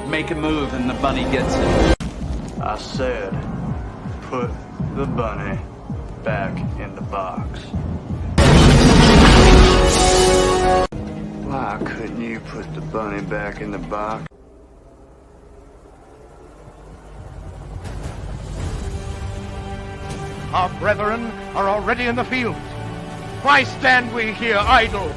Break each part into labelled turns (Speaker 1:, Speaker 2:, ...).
Speaker 1: make a move and the bunny gets it.
Speaker 2: I said, put the bunny back in the box. Why couldn't you put the bunny back in the box?
Speaker 3: Our brethren are already in the field. Why stand we here idle?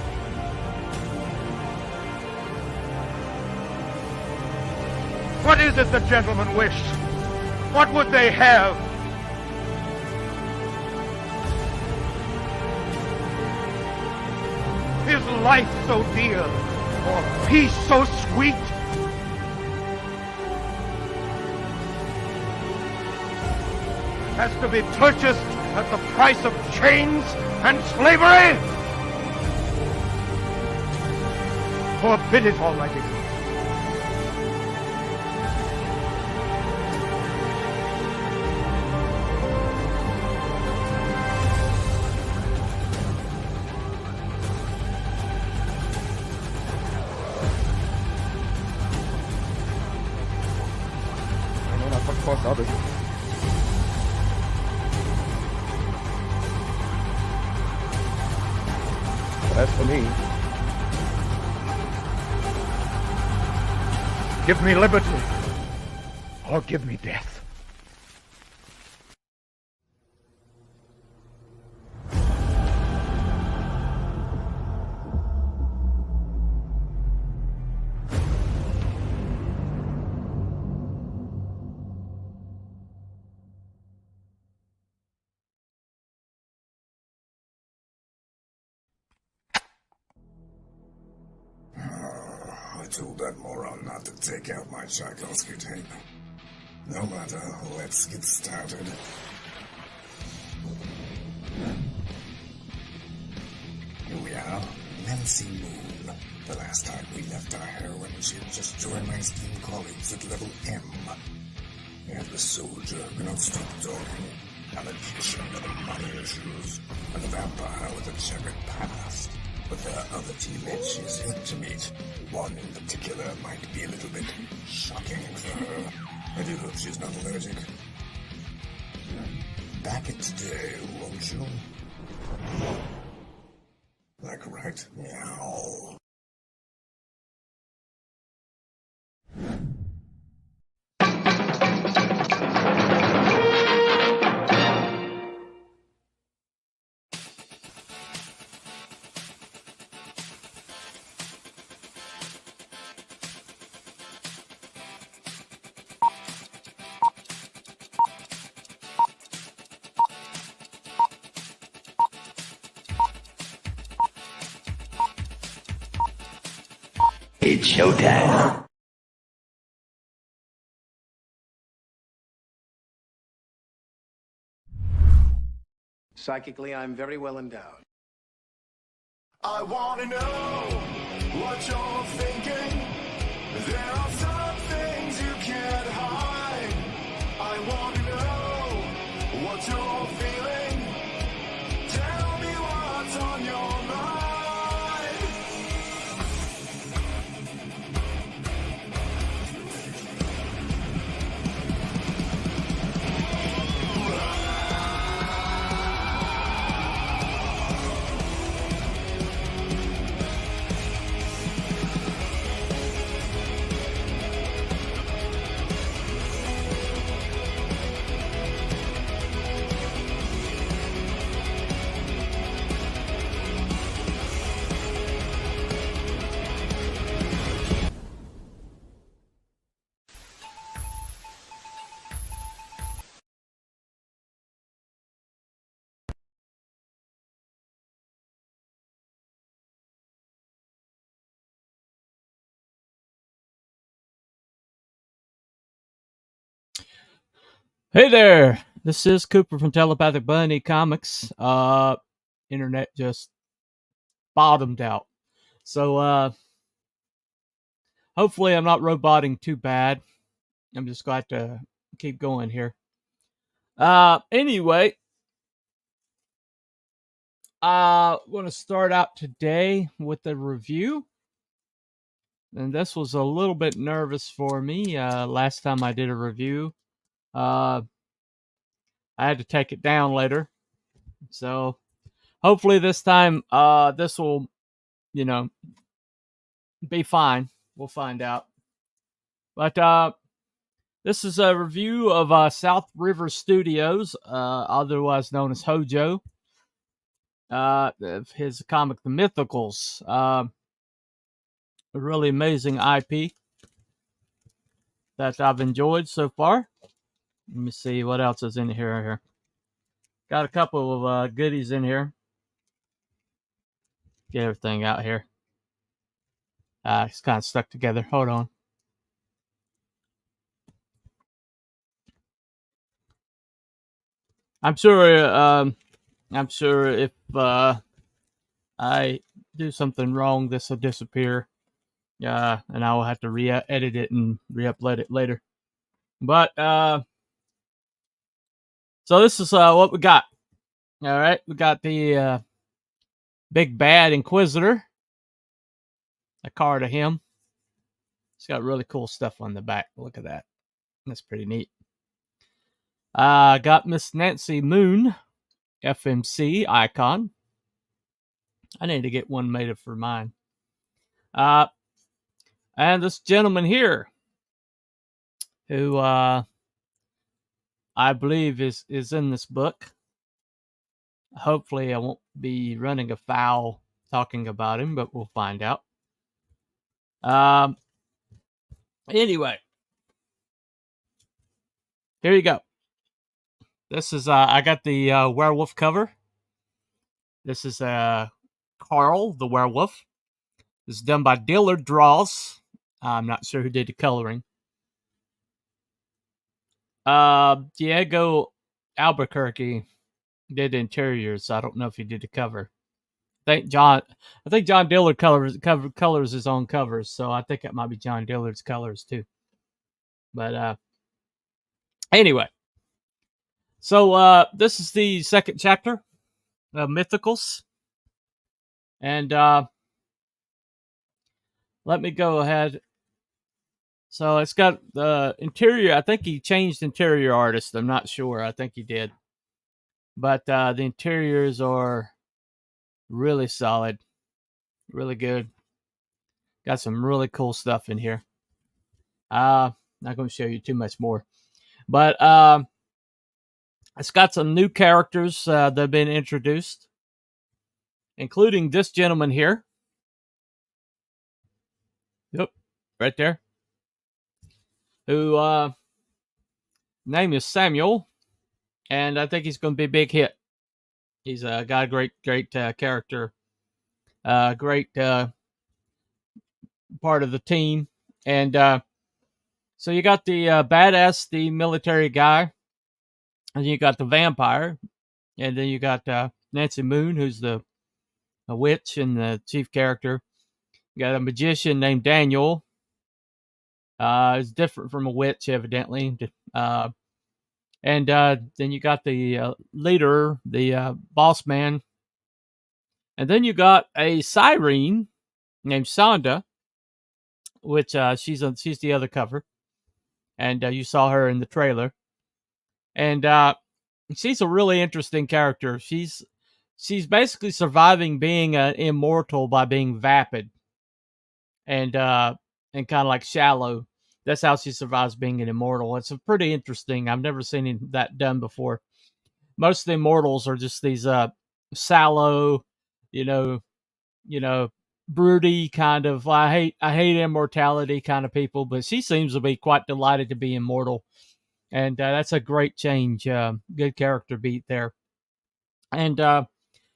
Speaker 3: What is it the gentlemen wish? What would they have? Is life so dear, or peace so sweet? Has to be purchased at the price of chains and slavery? Forbid it, Almighty. I know not what cost others. As for me, give me liberty, or give me death.
Speaker 4: I told that moron not to take out my Tchaikovsky tape. No matter, let's get started. Here we are, Nancy Moon. The last time we left our heroine, she had just joined my esteemed colleagues at level M. And the soldier who cannot stop talking, a magician with money issues, and a vampire with a checkered past. With her other teammates she's yet to meet. One in particular might be a little bit shocking for her. I do hope she's not allergic. Back it today, won't you? Like right meow.
Speaker 5: It's showtime.
Speaker 6: Psychically, I'm very well endowed.
Speaker 7: I wanna know what you're thinking. There are some things you can't hide. I wanna know what you're feeling. Tell me what's on your mind.
Speaker 8: Hey there, this is Cooper from Telepathic Bunny Comics. Internet just bottomed out. So, hopefully I'm not roboting too bad. I'm just glad to keep going here. Anyway, I want to start out today with a review and this was a little bit nervous for me. Last time I did a review, I had to take it down later. So hopefully this time, this will, be fine. We'll find out. But this is a review of SouthRiver Studios, otherwise known as Hojo. Of his comic, The Mythicals. A really amazing IP that I've enjoyed so far. Let me see what else is in here. Got a couple of goodies in here. Get everything out here. It's kind of stuck together. Hold on. I'm sure if I do something wrong, this will disappear. And I will have to re-edit it and re-upload it later. But so this is what we got. All right, we got the big bad Inquisitor. A card of him. It's got really cool stuff on the back. Look at that. That's pretty neat. Got Miss Nancy Moon, FMC icon. I need to get one made for mine. And this gentleman here, who I believe is in this book. Hopefully I won't be running afoul talking about him, but we'll find out. Anyway, here you go. This is I got the werewolf cover. This is Carl the werewolf. This is done by Dillard Draws. I'm not sure who did the coloring. Diego Albuquerque did the interiors. So I don't know if he did the cover. I think John Dillard colors his own covers, so I think it might be John Dillard's colors too. But anyway, so this is the second chapter of Mythicals, and let me go ahead. So it's got the interior. I think he changed interior artist. I'm not sure. I think he did, but the interiors are really solid, really good. Got some really cool stuff in here. Not going to show you too much more, but it's got some new characters that have been introduced, including this gentleman here. Yep, right there. Who name is Samuel, and I think he's going to be a big hit. He's got a great character, great part of the team, and so you got the badass, the military guy, and you got the vampire, and then you got Nancy Moon, who's a witch and the chief character. You got a magician named Daniel. Is different from a witch, evidently. And then you got the leader, the boss man. And then you got a siren named Sonda, which she's the other cover. And you saw her in the trailer. And she's a really interesting character. She's basically surviving being immortal by being vapid. And kind of like shallow. That's how she survives being an immortal. It's pretty interesting. I've never seen that done before. Most of the immortals are just these sallow, broody kind of. I hate immortality kind of people, but she seems to be quite delighted to be immortal, and that's a great change. Good character beat there. And then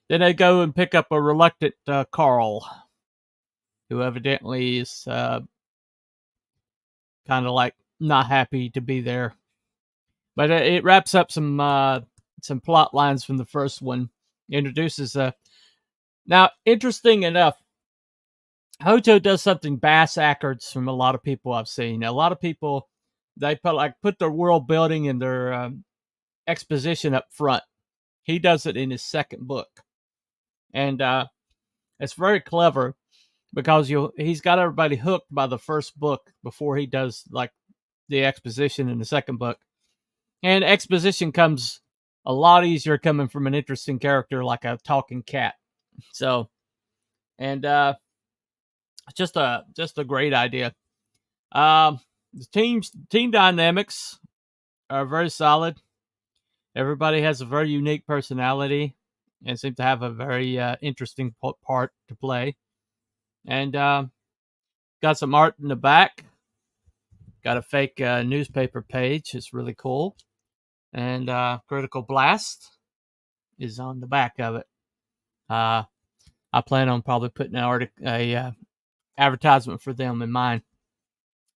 Speaker 8: they go and pick up a reluctant Carl, who evidently is kind of like not happy to be there. But it wraps up some plot lines from the first one. Introduces now, interesting enough, Hojo does something backwards from a lot of people I've seen. A lot of people, they put their world building and their exposition up front. He does it in his second book, and it's very clever because he's got everybody hooked by the first book before he does like the exposition in the second book. And exposition comes a lot easier coming from an interesting character like a talking cat. So, and just a great idea. The team dynamics are very solid. Everybody has a very unique personality and seem to have a very interesting part to play. And got some art in the back. Got a fake newspaper page. It's really cool. And Critical Blast is on the back of it. I plan on probably putting a advertisement for them in mind.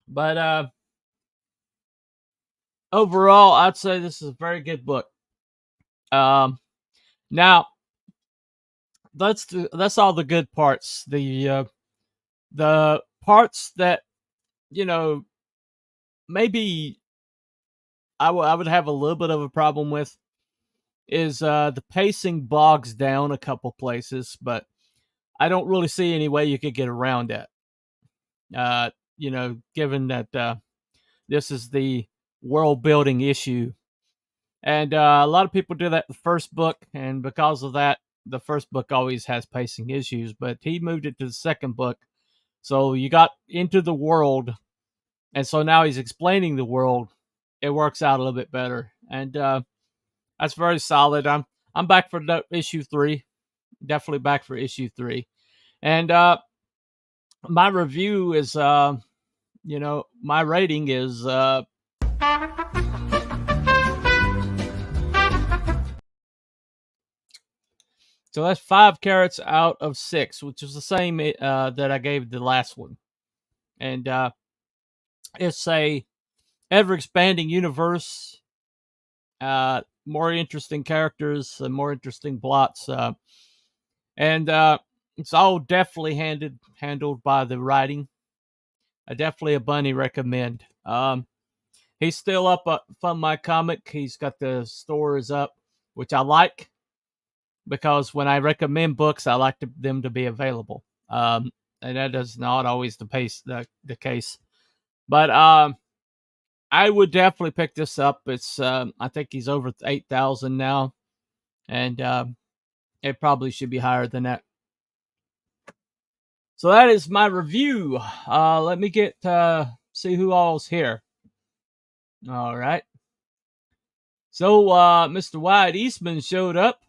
Speaker 8: But overall, I'd say this is a very good book. Now, that's all the good parts. The parts that, you know, maybe I would have a little bit of a problem with is the pacing bogs down a couple places, but I don't really see any way you could get around that. Given that this is the world building issue. And a lot of people do that in the first book, and because of that, the first book always has pacing issues, but he moved it to the second book. So you got into the world, and so now he's explaining the world. It works out a little bit better, and that's very solid. I'm back for issue 3, definitely back for issue 3, and my review is, my rating is. So that's 5 carrots out of 6, which is the same that I gave the last one. And it's a ever-expanding universe, more interesting characters, more interesting plots, and it's all definitely handled by the writing. Definitely a bunny recommend. He's still up from my comic. He's got the stores up, which I like, because when I recommend books, I like them to be available. And that is not always the case. But I would definitely pick this up. It's I think he's over 8,000 now, and it probably should be higher than that. So that is my review. Let me see who all's here. All right. So Mr. Wyatt Eastman showed up.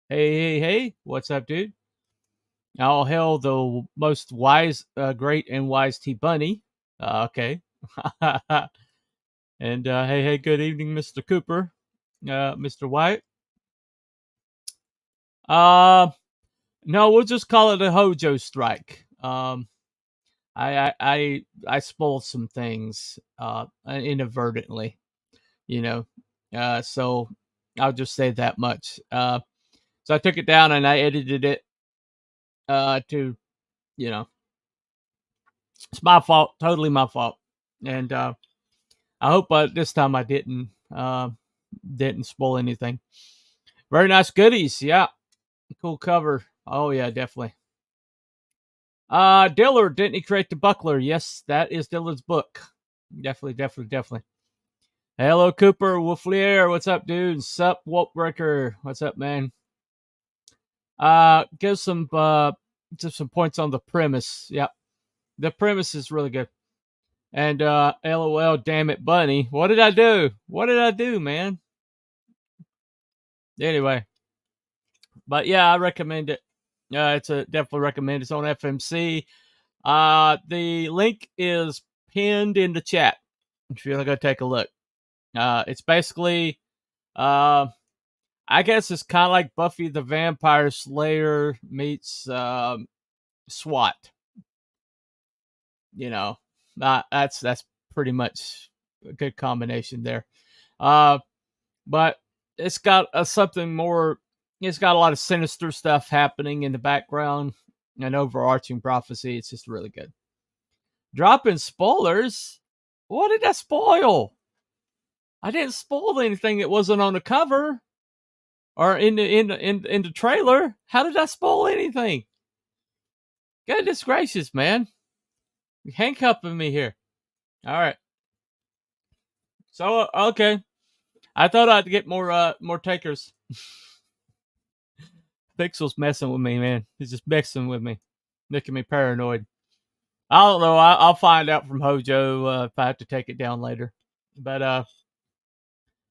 Speaker 8: Hey, what's up, dude? All hail the most wise, great, and wise T Bunny. Okay. And hey, good evening, Mr. Cooper, Mr. Wyatt. No, we'll just call it a Hojo strike. I spoiled some things inadvertently, so I'll just say that much. So I took it down and I edited it to, it's my fault, totally my fault. And I hope this time I didn't spoil anything. Very nice goodies, yeah. Cool cover. Oh yeah, definitely. Dillard, didn't he create the buckler? Yes, that is Dillard's book. Definitely. Hello, Cooper Wolflier. What's up, dude? Sup, Waltbreaker. What's up, man? Give some just some points on the premise. Yep. The premise is really good. And LOL, damn it, Bunny. What did I do, man? Anyway. But yeah, I recommend it. It's a definitely recommend. It's on FMC. The link is pinned in the chat if you want to go take a look. It's basically, I guess it's kind of like Buffy the Vampire Slayer meets SWAT. That's pretty much a good combination there. But it's got something more. It's got a lot of sinister stuff happening in the background, an overarching prophecy. It's just really good. Dropping spoilers. What did I spoil? I didn't spoil anything that wasn't on the cover or in the trailer. How did I spoil anything? Goodness gracious, man. You're handcuffing me here. All right. So, okay. I thought I'd get more takers. Pixel's messing with me, man. He's just messing with me. Making me paranoid. I don't know. I'll find out from Hojo if I have to take it down later. But,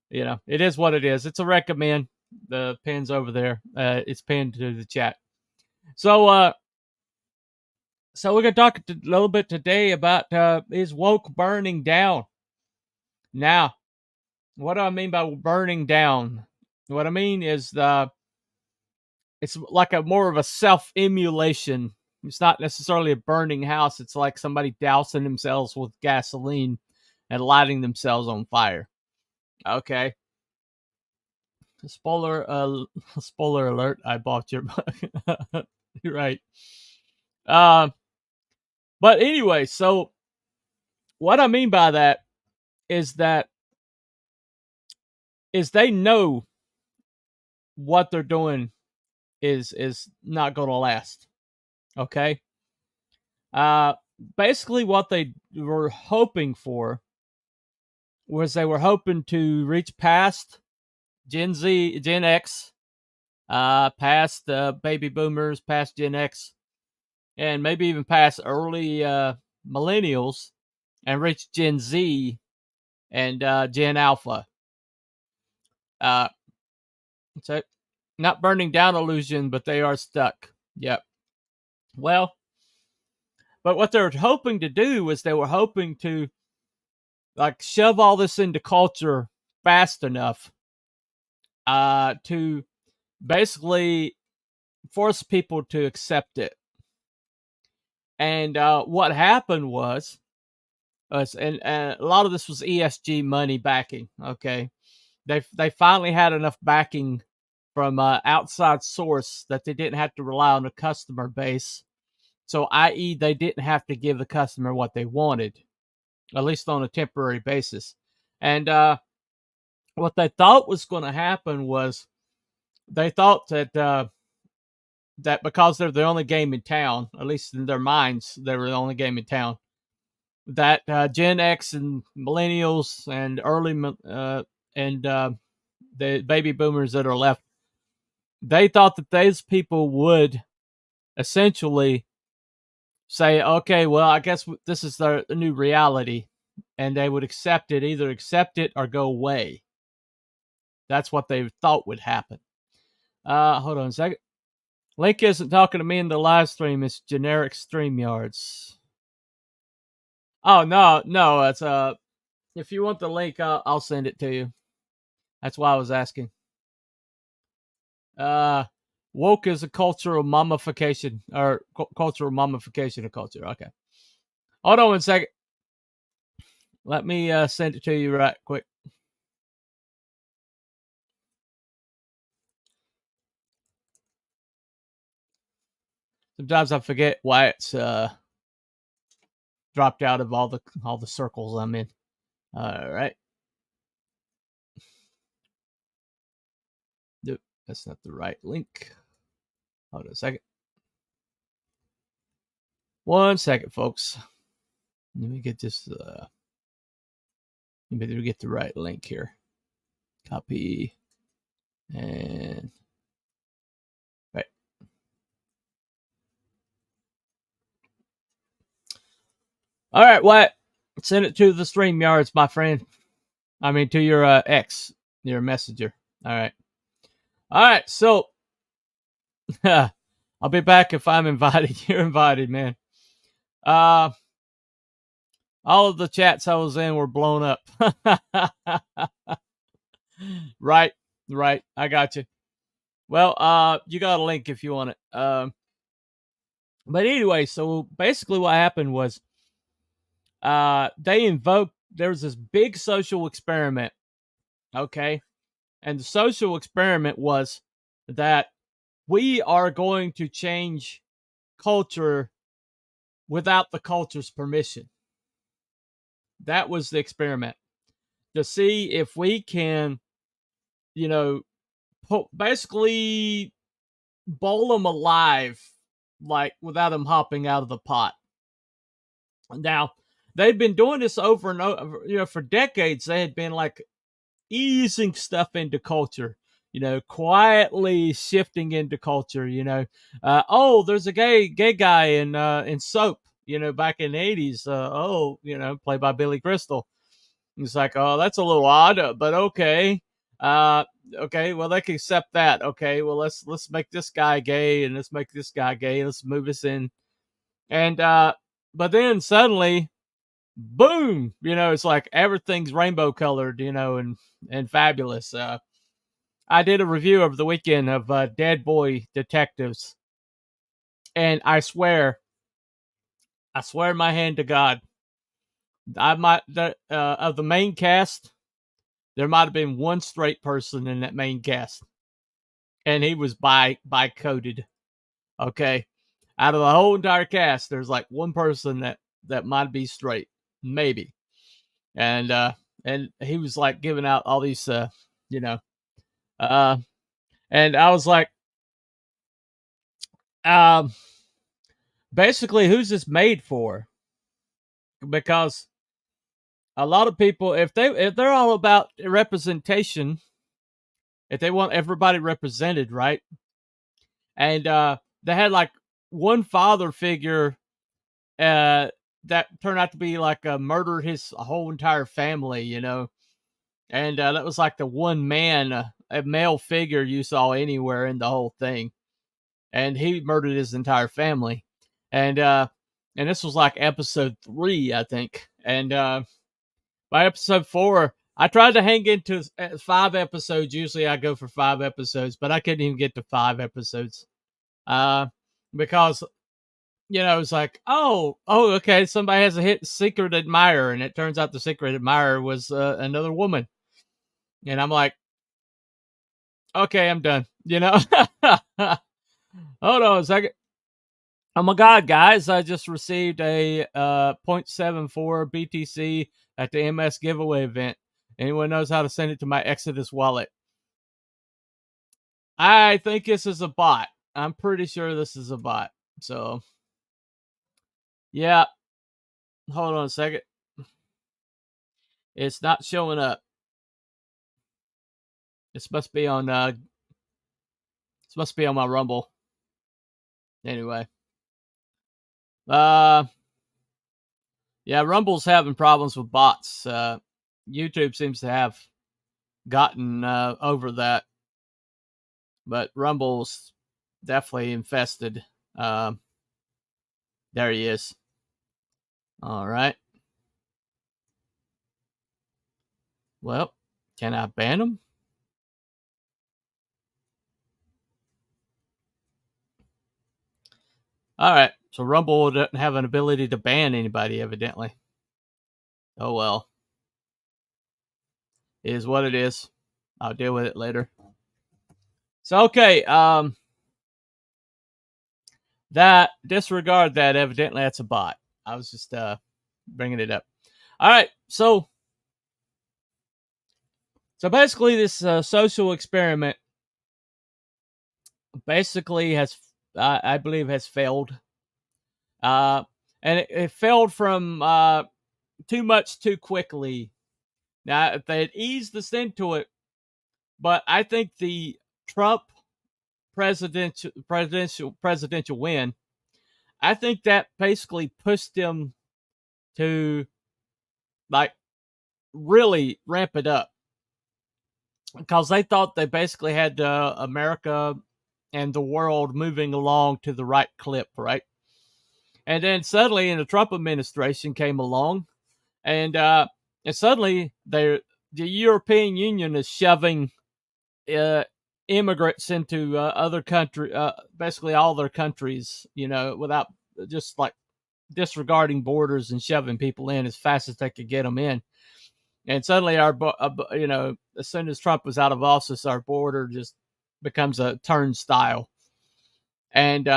Speaker 8: it is what it is. It's a recommend. The pin's over there. It's pinned to the chat. So we're going to talk a little bit today about is woke burning down. Now, what do I mean by burning down? What I mean is it's like a more of a self-emulation. It's not necessarily a burning house. It's like somebody dousing themselves with gasoline and lighting themselves on fire. Okay. Spoiler alert, I bought your book. You're right. But anyway, so what I mean by that is they know what they're doing is not going to last. Okay? Basically what they were hoping for was they were hoping to reach past Gen X, past baby boomers, past Gen X, and maybe even past early millennials, and reach Gen Z and Gen Alpha. So not burning down illusion, but they are stuck. Yep. Well, but what they're hoping to do is they were hoping to like shove all this into culture fast enough to basically force people to accept it. And what happened was, and a lot of this was ESG money backing. Okay, they finally had enough backing from outside source that they didn't have to rely on a customer base. So, i.e., they didn't have to give the customer what they wanted, at least on a temporary basis. And what they thought was going to happen was they thought that that because they're the only game in town, at least in their minds, they were the only game in town, that Gen X and millennials and the baby boomers that are left, they thought that those people would essentially say, okay, well, I guess this is the new reality, and they would accept it, either accept it or go away. That's what they thought would happen. Hold on a second. Link isn't talking to me in the live stream. It's generic StreamYards. Oh, no. It's if you want the link, I'll send it to you. That's why I was asking. Woke is a cultural mummification, or cultural mummification of culture. Okay. Hold on 1 second. Let me send it to you right quick. Sometimes I forget why it's dropped out of all the circles I'm in. All right. Nope, that's not the right link. Hold on a second. 1 second, folks. Let me get this. Let me get the right link here. Copy. And right. All right, Wyatt. Send it to the StreamYards, my friend. I mean, to your X, your messenger. All right. All right. So I'll be back if I'm invited. You're invited, man. All of the chats I was in were blown up. Right. I got you. Well, you got a link if you want it. But anyway, so basically what happened was they invoked, there was this big social experiment. Okay. And the social experiment was that we are going to change culture without the culture's permission. That was the experiment, to see if we can, basically bowl them alive like without them hopping out of the pot. Now, they've been doing this over and over, for decades. They had been like easing stuff into culture, quietly shifting into culture, oh, there's a gay guy in Soap, back in the 80s. Played by Billy Crystal. It's like, oh, that's a little odd, but okay. Okay, well, they can accept that. Okay, well, let's make this guy gay, and let's make this guy gay. Let's move us in. And but then suddenly, boom, it's like everything's rainbow colored, and fabulous. I did a review over the weekend of Dead Boy Detectives, and I swear my hand to God, of the main cast, there might have been one straight person in that main cast, and he was bi coded. Okay, out of the whole entire cast, there's like one person that might be straight, maybe, and he was like giving out all these, and I was like, basically, who's this made for? Because a lot of people, if they're all about representation, if they want everybody represented, right? And they had like one father figure that turned out to be like murdered his whole entire family, and that was like the one man, a male figure you saw anywhere in the whole thing, and he murdered his entire family, and this was like episode 3, I think, and by episode 4, I tried to hang into 5 episodes. Usually I go for 5 episodes, but I couldn't even get to 5 episodes. Because, it's like, oh, okay, somebody has a secret admirer, and it turns out the secret admirer was another woman. And I'm like, okay, I'm done, Hold on a second. Oh my God, guys, I just received a 0.74 BTC at the MS giveaway event. Anyone knows how to send it to my Exodus wallet? I think this is a bot. I'm pretty sure this is a bot. So, yeah. Hold on a second. It's not showing up. This must be on my Rumble. Anyway. Yeah, Rumble's having problems with bots. YouTube seems to have gotten over that, but Rumble's definitely infested. There he is. All right. Well, can I ban him? All right. So Rumble doesn't have an ability to ban anybody, evidently. Oh well. It is what it is. I'll deal with it later. So okay, that disregard that. Evidently, that's a bot. I was just bringing it up. All right, so basically, this social experiment basically has, I believe, has failed. And it failed from too much too quickly. Now, if they had eased us into it, but I think the Trump presidential win, I think that basically pushed them to like really ramp it up, because they thought they basically had America and the world moving along to the right clip, right? And then suddenly, in the Trump administration came along, and suddenly the European Union is shoving immigrants into other country, basically all their countries, without just like disregarding borders and shoving people in as fast as they could get them in. And suddenly as soon as Trump was out of office, our border just becomes a turnstile. And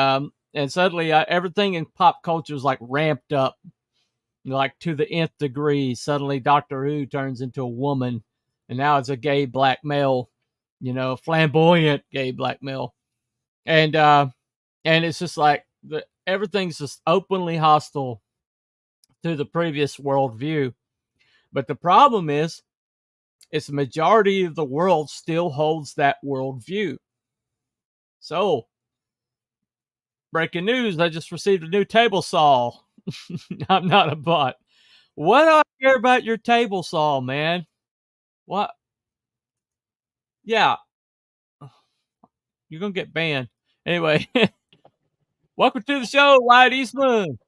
Speaker 8: suddenly everything in pop culture is like ramped up, like to the nth degree. Suddenly Doctor Who turns into a woman, and now it's a gay black male, flamboyant gay black male. And it's just like everything's just openly hostile to the previous worldview. But the problem is the majority of the world still holds that worldview. So, breaking news, I just received a new table saw. I'm not a butt. What do I care about your table saw, man? What? Yeah. You're going to get banned. Anyway, welcome to the show, Wyatt Eastman.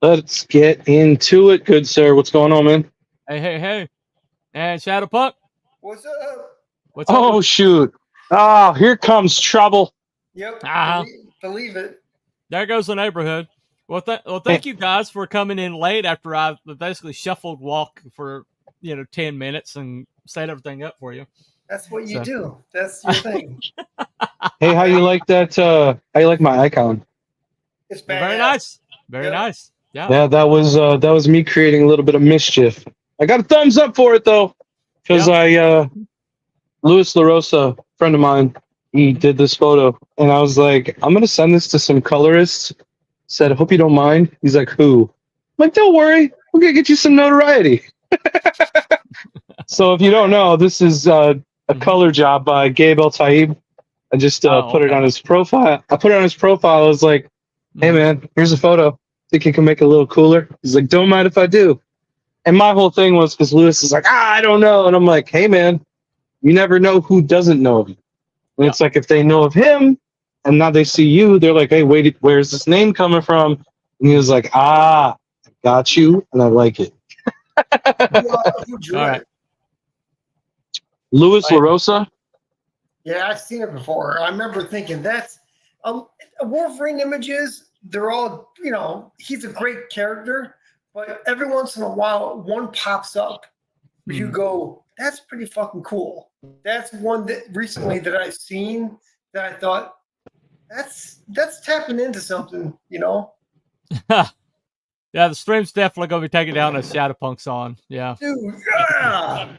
Speaker 6: Let's get into it, good sir. What's going on, man?
Speaker 8: Hey. And Shadowpunk.
Speaker 9: What's up?
Speaker 8: What's up?
Speaker 6: Oh, shoot. Oh, here comes trouble.
Speaker 9: Yep.
Speaker 8: Uh-huh.
Speaker 9: Believe it.
Speaker 8: There goes the neighborhood. Well, thank you guys for coming in late after I basically shuffled walk for 10 minutes and set everything up for you.
Speaker 9: That's what you do. That's your thing.
Speaker 6: Hey, how you like that? How you like my icon?
Speaker 9: It's bad.
Speaker 8: Very nice. Very nice. Yeah.
Speaker 6: Yeah, that was me creating a little bit of mischief. I got a thumbs up for it though, because Louis LaRosa, friend of mine, he did this photo, and I was like, I'm gonna send this to some colorists. Said, I hope you don't mind. He's like, who? I'm like, don't worry, we're gonna get you some notoriety. So if you don't know, this is a color job by Gabe El Taib. I just put it on his profile. I put it on his profile. I was like, hey man, here's a photo. Think you can make it a little cooler? He's like, don't mind if I do. And my whole thing was because Lewis is like, I don't know. And I'm like, hey man, you never know who doesn't know of you. And it's like, if they know of him and now they see you, they're like, hey, wait, where's this name coming from? And he was like, I got you, and I like it.
Speaker 9: Who drew
Speaker 8: All right.
Speaker 9: it?
Speaker 6: Louis LaRosa?
Speaker 9: Yeah, I've seen it before. I remember thinking that's Wolverine images. They're all, he's a great character, but every once in a while, one pops up where you go, that's pretty fucking cool. That's one that recently that I've seen that I thought that's tapping into something,
Speaker 8: Yeah, the stream's definitely gonna be taken down as Shadowpunk's on. Yeah.
Speaker 9: Dude, yeah.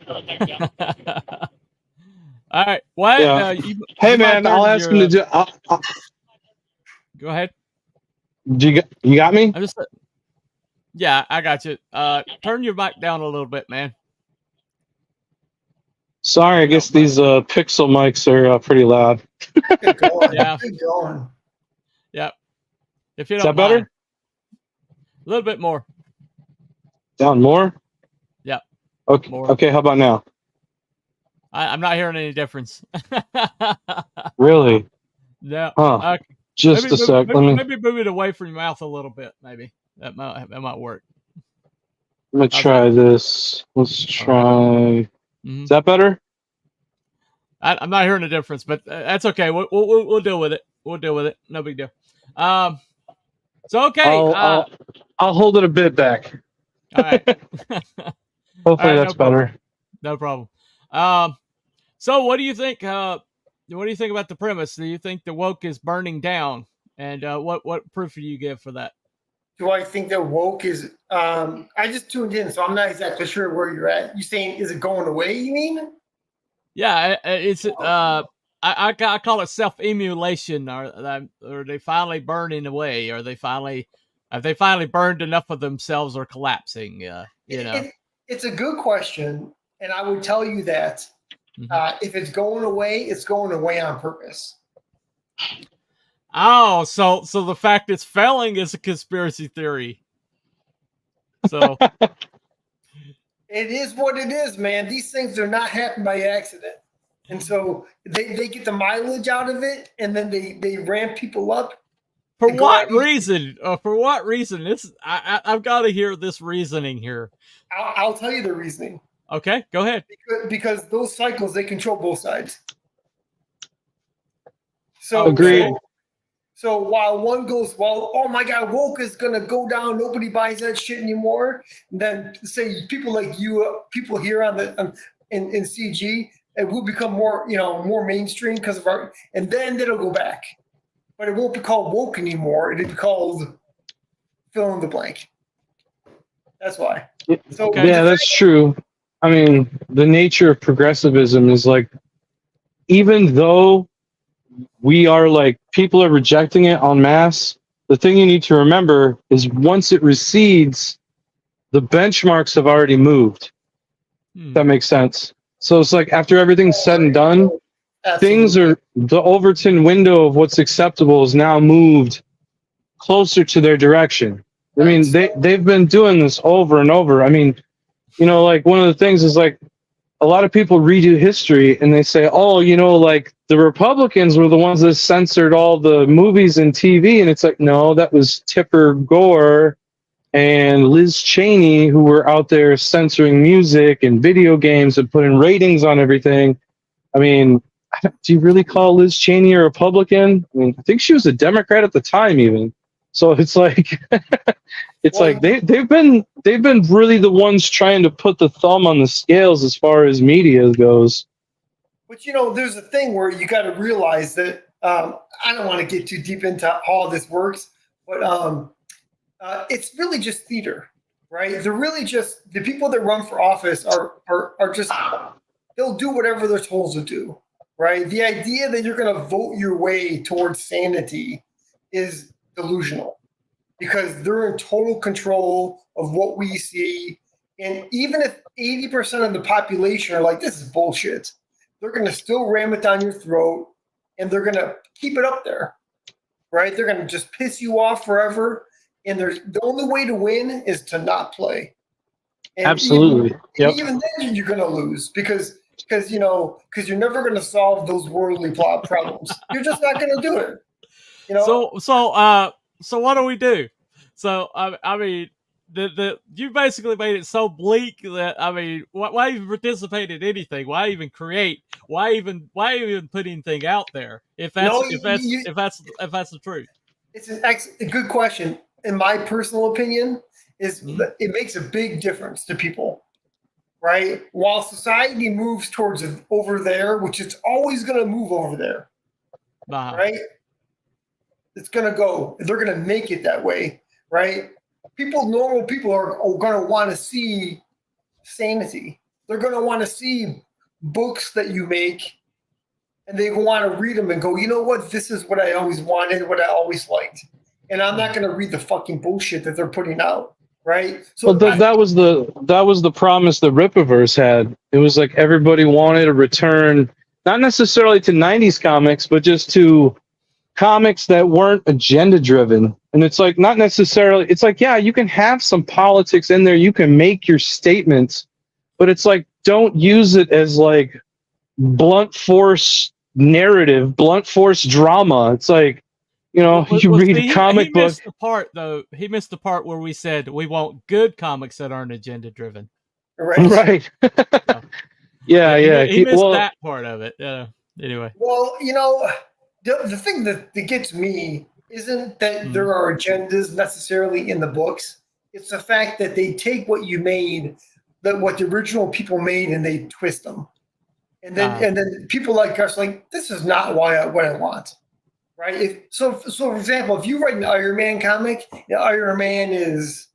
Speaker 8: All right. What?
Speaker 6: Yeah. Hey man, I'll ask him to do.
Speaker 8: Go ahead.
Speaker 6: You got me?
Speaker 8: I'm just. Yeah, I got you. Turn your mic down a little bit, man.
Speaker 6: Sorry, I guess these Pixel mics are pretty loud.
Speaker 9: Good going.
Speaker 8: Yeah.
Speaker 9: Good going.
Speaker 8: Yep. If you
Speaker 6: Is
Speaker 8: don't
Speaker 6: that better?
Speaker 8: mind. A little bit more.
Speaker 6: Down more?
Speaker 8: Yep.
Speaker 6: Okay.
Speaker 8: More.
Speaker 6: Okay. How about now?
Speaker 8: I'm not hearing any difference.
Speaker 6: Really?
Speaker 8: Yeah.
Speaker 6: Huh. Just a sec.
Speaker 8: Maybe move it away from your mouth a little bit. Maybe that might work.
Speaker 6: Let me try this. Let's try. Is that better?
Speaker 8: I'm not hearing a difference, but that's okay. We'll deal with it. We'll deal with it. No big deal. So okay.
Speaker 6: I'll hold it a bit back.
Speaker 8: All right.
Speaker 6: Hopefully that's better.
Speaker 8: No problem. So what do you think? What do you think about the premise? Do you think the woke is burning down? And what proof do you give for that?
Speaker 9: Do I think that woke is? I just tuned in, so I'm not exactly sure where you're at. You saying is it going away? You mean?
Speaker 8: Yeah, it's I call it self-emulation. Are they finally burning away? Have they finally burned enough of themselves or collapsing?
Speaker 9: It's a good question, and I would tell you that if it's going away on purpose.
Speaker 8: Oh, so the fact it's failing is a conspiracy theory. So
Speaker 9: it is what it is, man. These things are not happen by accident. And so they get the mileage out of it, and then they ramp people up.
Speaker 8: For what reason? For what reason? I've got to hear this reasoning here.
Speaker 9: I'll tell you the reasoning.
Speaker 8: Okay, go ahead.
Speaker 9: Because those cycles, they control both sides. So
Speaker 6: agreed.
Speaker 9: So while one goes, oh my God, woke is gonna go down. Nobody buys that shit anymore. And then say people like you, people here on the in CG, it will become more mainstream because of our, and then it'll go back. But it won't be called woke anymore. It'll be called fill in the blank. That's why. So
Speaker 6: yeah, that's true. I mean, the nature of progressivism is like, even though we are like, people are rejecting it en masse, the thing you need to remember is once it recedes, the benchmarks have already moved. If that makes sense. So it's like after everything's said and done, things are, the Overton window of what's acceptable is now moved closer to their direction. I mean, they've been doing this over and over. I mean, you know, like one of the things is like a lot of people redo history and they say, oh, you know, like the Republicans were the ones that censored all the movies and TV. And it's like, no, that was Tipper Gore and Liz Cheney who were out there censoring music and video games and putting ratings on everything. I mean, do you really call Liz Cheney a Republican? I mean, I think she was a Democrat at the time even. So it's like, it's like they've been really the ones trying to put the thumb on the scales as far as media goes.
Speaker 9: But you know, there's a thing where you got to realize that I don't want to get too deep into how all this works, but it's really just theater, right? They're really just the people that run for office are just they'll do whatever they're told to do, right? The idea that you're going to vote your way towards sanity is delusional because they're in total control of what we see. And even if 80% of the population are like, this is bullshit, they're going to still ram it down your throat and they're going to keep it up there, right? They're going to just piss you off forever. And the only way to win is to not play. And
Speaker 6: absolutely.
Speaker 9: Even then you're going to lose because you're never going to solve those worldly problems. You're just not going to do it. You know?
Speaker 8: So what do we do? So I mean, you basically made it so bleak that I mean, why even participate in anything? Why even create? Why even put anything out there? If that's the truth.
Speaker 9: It's a good question. In my personal opinion, it makes a big difference to people, right? While society moves towards over there, which it's always going to move over there, right? It's going to go. They're going to make it that way, right? Normal people are going to want to see sanity. They're going to want to see books that you make, and they want to read them and go, you know what? This is what I always wanted, what I always liked. And I'm not going to read the fucking bullshit that they're putting out, right? So
Speaker 6: that was the promise that Rippaverse had. It was like everybody wanted a return, not necessarily to 90s comics, but just to comics that weren't agenda driven. And it's like not necessarily, it's like, yeah, you can have some politics in there, you can make your statements, but it's like don't use it as like blunt force narrative, blunt force drama. It's like, you know, you read a comic book.
Speaker 8: He missed the part where we said we want good comics that aren't agenda driven.
Speaker 6: Right. Yeah.
Speaker 8: He missed that part of it. Anyway.
Speaker 9: Well, you know, the thing that gets me isn't that there are agendas necessarily in the books. It's the fact that they take what you made, what the original people made, and they twist them. And then people like us like, this is not what I want. Right. So for example, if you write an Iron Man comic, Iron Man is,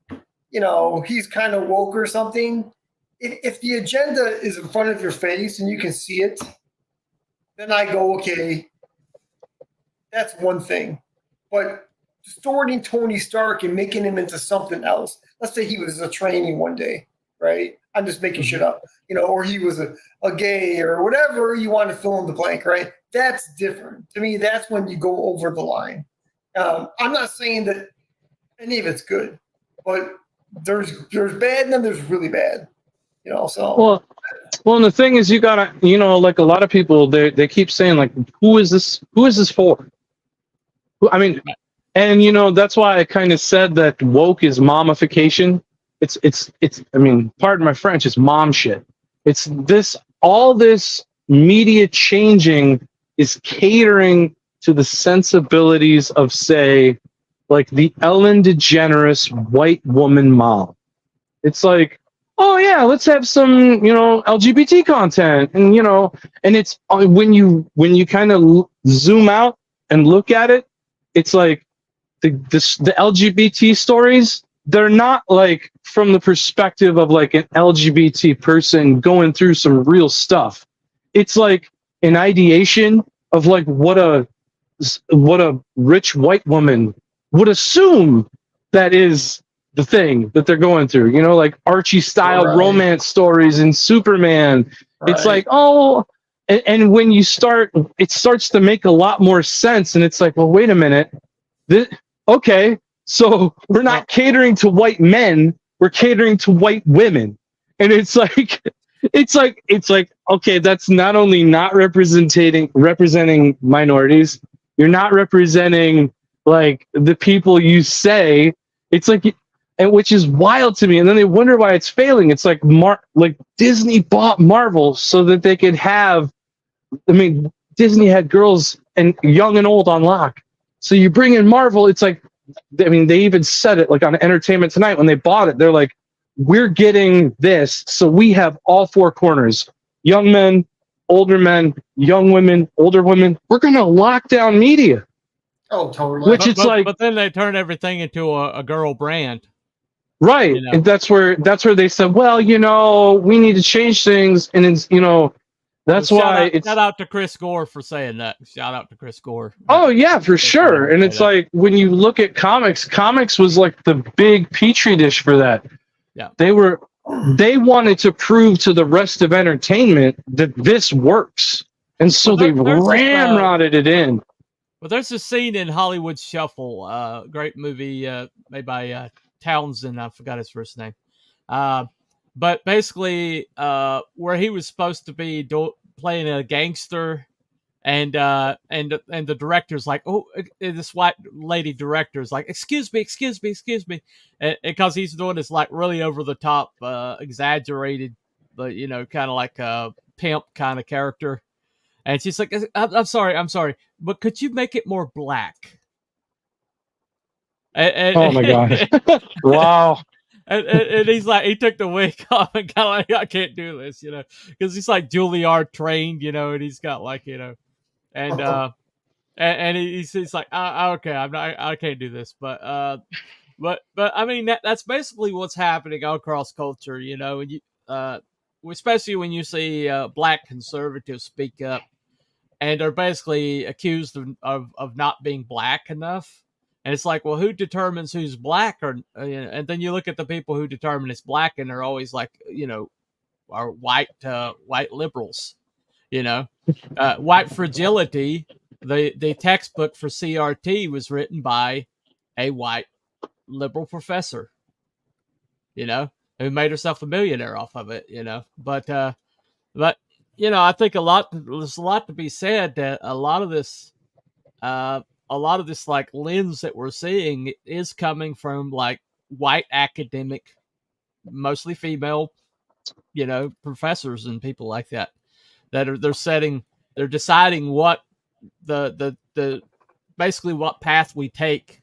Speaker 9: you know, he's kind of woke or something. If the agenda is in front of your face and you can see it, then I go, okay, that's one thing. But distorting Tony Stark and making him into something else. Let's say he was a trainee one day, right? I'm just making shit up, you know, or he was a gay or whatever you want to fill in the blank, right? That's different. To me, that's when you go over the line. I'm not saying that any of it's good, but there's bad and then there's really bad, you know, so.
Speaker 6: Well, and the thing is, you gotta, you know, like a lot of people, they keep saying like, who is this for? I mean, and you know, that's why I kind of said that woke is momification. It's I mean, pardon my French, it's mom shit. It's all this media changing is catering to the sensibilities of, say, like the Ellen DeGeneres white woman mom. It's like, oh yeah, let's have some, you know, LGBT content, and you know, and it's when you kind of zoom out and look at it, it's like the LGBT stories, they're not like from the perspective of like an LGBT person going through some real stuff. It's like an ideation of like what a rich white woman would assume that is the thing that they're going through. You know, like Archie style romance stories and Superman. It's like, oh, and when you start, it starts to make a lot more sense. And it's like, well, wait a minute. Okay, so we're not catering to white men, we're catering to white women. And it's like, okay, that's not only not representing minorities, you're not representing like the people you say. It's like, and which is wild to me. And then they wonder why it's failing. It's like like Disney bought Marvel so that they could have. I mean, Disney had girls and young and old on lock. So you bring in Marvel. It's like, I mean, they even said it like on Entertainment Tonight when they bought it. They're like, we're getting this, so we have all four corners: young men, young women, older women. We're gonna lock down media.
Speaker 9: Oh, totally.
Speaker 6: Which it's like,
Speaker 8: but then they turn everything into a girl brand,
Speaker 6: right?
Speaker 8: You know?
Speaker 6: And that's where they said, well, you know, we need to change things, and it's, you know, that's why it's
Speaker 8: shout out to Chris Gore for saying that. Shout out to Chris Gore.
Speaker 6: Oh yeah, for sure. And it's like when you look at comics was like the big petri dish for that.
Speaker 8: Yeah.
Speaker 6: They wanted to prove to the rest of entertainment that this works. And so they ramrodded it in.
Speaker 8: Well, there's a scene in Hollywood Shuffle, great movie made by Townsend. I forgot his first name. But basically, where he was supposed to be playing a gangster, and the director's like, oh, this white lady director is like, excuse me, because he's doing this like really over the top, exaggerated, but you know, kind of like a pimp kind of character. And she's like, I'm sorry, but could you make it more black?
Speaker 6: Oh my gosh! Wow.
Speaker 8: And he's like, he took the wig off and kind of like, I can't do this, you know, because he's like Juilliard trained, you know, and he's got like, you know, and he's like, okay, I can't do this, but I mean, that's basically what's happening all across culture, you know, and you, especially when you see black conservatives speak up and are basically accused of not being black enough. And it's like, well, who determines who's black? Or and then you look at the people who determine it's black, and they're always like, you know, are white liberals, you know, White Fragility. The textbook for CRT was written by a white liberal professor, you know, who made herself a millionaire off of it, you know. But you know, I think there's a lot to be said that a lot of this like lens that we're seeing is coming from like white academic, mostly female, you know, professors and people like that they're deciding what the basically what path we take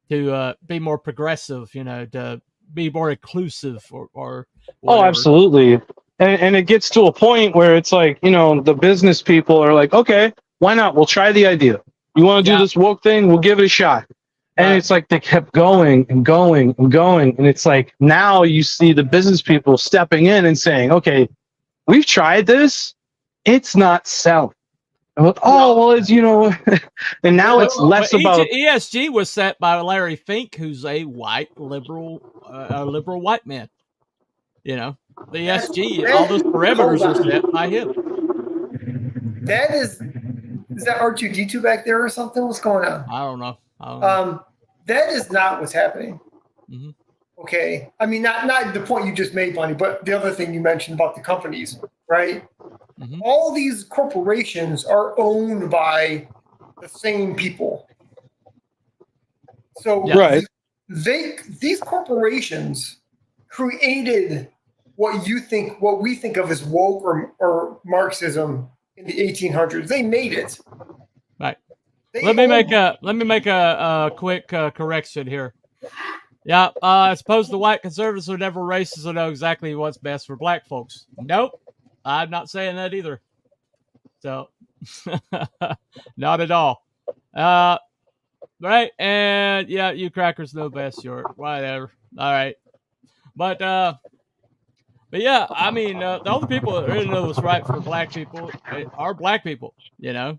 Speaker 8: to be more progressive, you know, to be more inclusive or whatever.
Speaker 6: Oh, absolutely. And it gets to a point where it's like, you know, the business people are like, okay, why not? We'll try the idea. You want to do this woke thing? We'll give it a shot. And it's like they kept going and going and going. And it's like now you see the business people stepping in and saying, okay, we've tried this. It's not selling. Well, it's, you know, and now it's less about...
Speaker 8: ESG was set by Larry Fink, who's a white liberal white man. You know, the ESG, all those parameters are set by him.
Speaker 9: Is that R2D2 back there or something? What's going on?
Speaker 8: I don't know.
Speaker 9: That is not what's happening.
Speaker 8: Mm-hmm.
Speaker 9: Okay. I mean, not the point you just made, Bonnie, but the other thing you mentioned about the companies, right? Mm-hmm. All these corporations are owned by the same people. So these corporations created what we think of as woke or Marxism in the 1800s. They made it.
Speaker 8: Right. Let me make a quick correction here. Yeah, I suppose the white conservatives are never racist or know exactly what's best for black folks. Nope, I'm not saying that either. So, not at all. Right, and yeah, you crackers know best, short. Whatever. All right, but yeah, I mean, the only people that really know what's right for black people are black people, you know,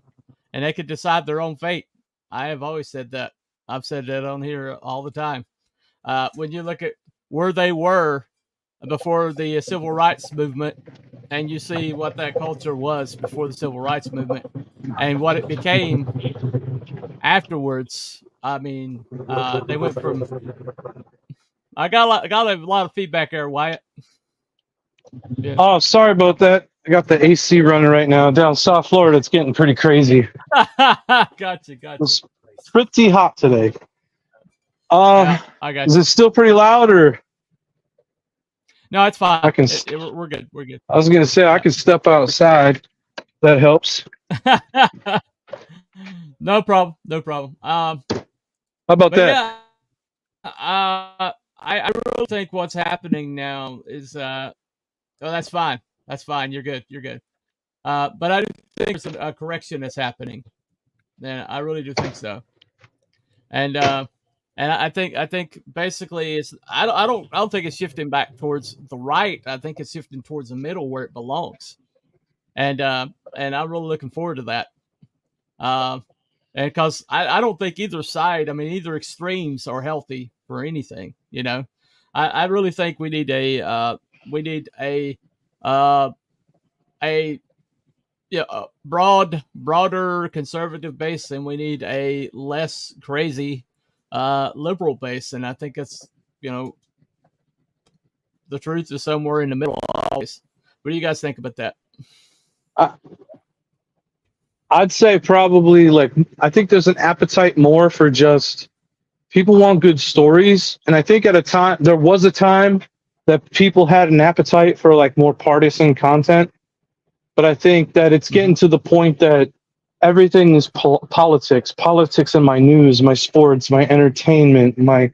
Speaker 8: and they can decide their own fate. I have always said that. I've said that on here all the time. When you look at where they were before the civil rights movement, and you see what that culture was before the civil rights movement, and what it became afterwards. I mean, they went from. I got a lot of feedback there, Wyatt. Yeah.
Speaker 6: Oh, sorry about that. I got the AC running right now down South Florida. It's getting pretty crazy.
Speaker 8: Gotcha.
Speaker 6: It's pretty hot today.
Speaker 8: Yeah, I got
Speaker 6: is
Speaker 8: you.
Speaker 6: it still pretty loud or?
Speaker 8: No, it's fine.
Speaker 6: I can.
Speaker 8: We're good. We're good.
Speaker 6: I was gonna say I could step outside. That helps.
Speaker 8: No problem.
Speaker 6: How about that?
Speaker 8: Yeah, I really think what's happening now is oh, that's fine. That's fine. You're good. But I do think there's a correction that's happening. And I really do think so. And I think basically it's I don't think it's shifting back towards the right. I think it's shifting towards the middle where it belongs. And I'm really looking forward to that. And because I don't think either side, I mean, either extremes are healthy for anything. You know, I really think we need a broader conservative base, and we need a less crazy liberal base. And I think it's, the truth is somewhere in the middle always. What do you guys think about that?
Speaker 6: I'd say probably I think there's an appetite more for just people want good stories. And I think there was a time that people had an appetite for more partisan content. But I think that it's getting to the point that everything is politics in my news, my sports, my entertainment, my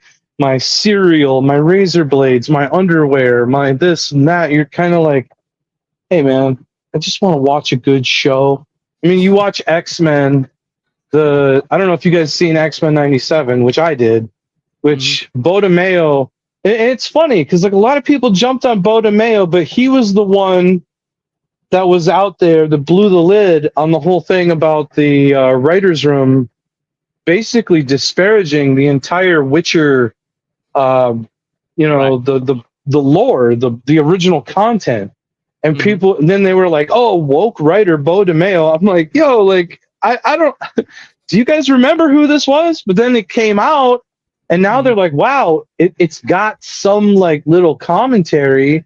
Speaker 6: cereal, my razor blades, my underwear, my this and that. You're kind of like, hey man, I just want to watch a good show. I mean, you watch X-Men, I don't know if you guys seen X-Men 97, which I did, which Bo DeMeo, it's funny because a lot of people jumped on Bo DeMeo, but he was the one that was out there that blew the lid on the whole thing about the writer's room, basically disparaging the entire Witcher, right. the lore, the original content. And people, and then they were like, "Oh, woke writer Bo DeMeo." I'm like, "Yo, I don't. Do you guys remember who this was?" But then it came out, and now they're like, "Wow, it's got some little commentary."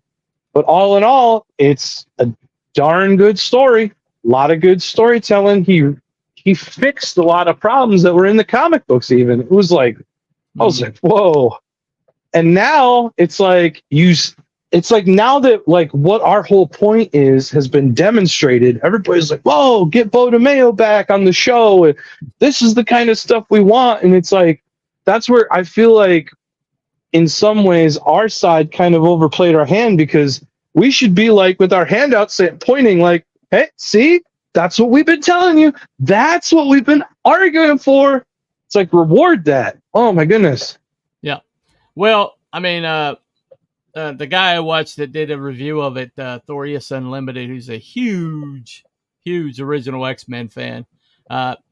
Speaker 6: But all in all, it's a darn good story. A lot of good storytelling. He fixed a lot of problems that were in the comic books. Even it was I was like, "Whoa!" And now it's It's now that what our whole point has been demonstrated. Everybody's like, "Whoa, get Bo DeMeo back on the show. This is the kind of stuff we want." And it's that's where I feel in some ways our side kind of overplayed our hand, because we should be with our hand out pointing "Hey, see, that's what we've been telling you. That's what we've been arguing for." It's reward that. Oh my goodness.
Speaker 8: Yeah. Well, I mean, the guy I watched that did a review of it, Thorius Unlimited, who's a huge original X-Men fan.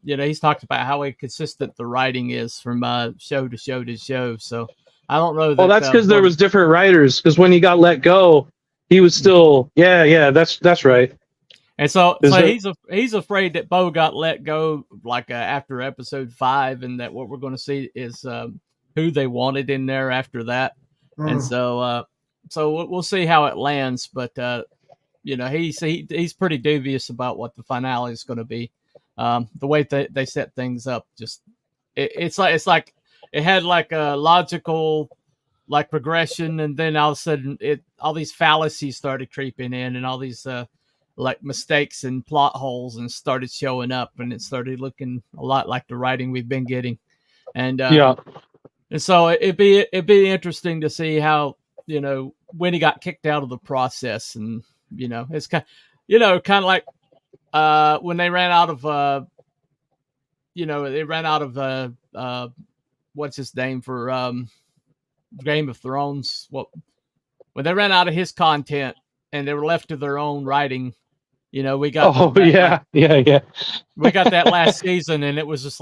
Speaker 8: He's talked about how inconsistent the writing is from show to show to show. So I don't know.
Speaker 6: That's because there was different writers. Because when he got let go, he was still that's right.
Speaker 8: And so he's afraid that Bo got let go after episode 5, and that what we're going to see is who they wanted in there after that. And so we'll see how it lands, but he's pretty dubious about what the finale is going to be. The way they set things up, just it's like it had a logical progression, and then all of a sudden all these fallacies started creeping in, and all these mistakes and plot holes and started showing up, and it started looking a lot like the writing we've been getting. And and so it'd be interesting to see how, when he got kicked out of the process, and it's kind of like when they ran out of what's his name for Game of Thrones. When they ran out of his content and they were left to their own writing, we got
Speaker 6: we got that
Speaker 8: last season, and it was just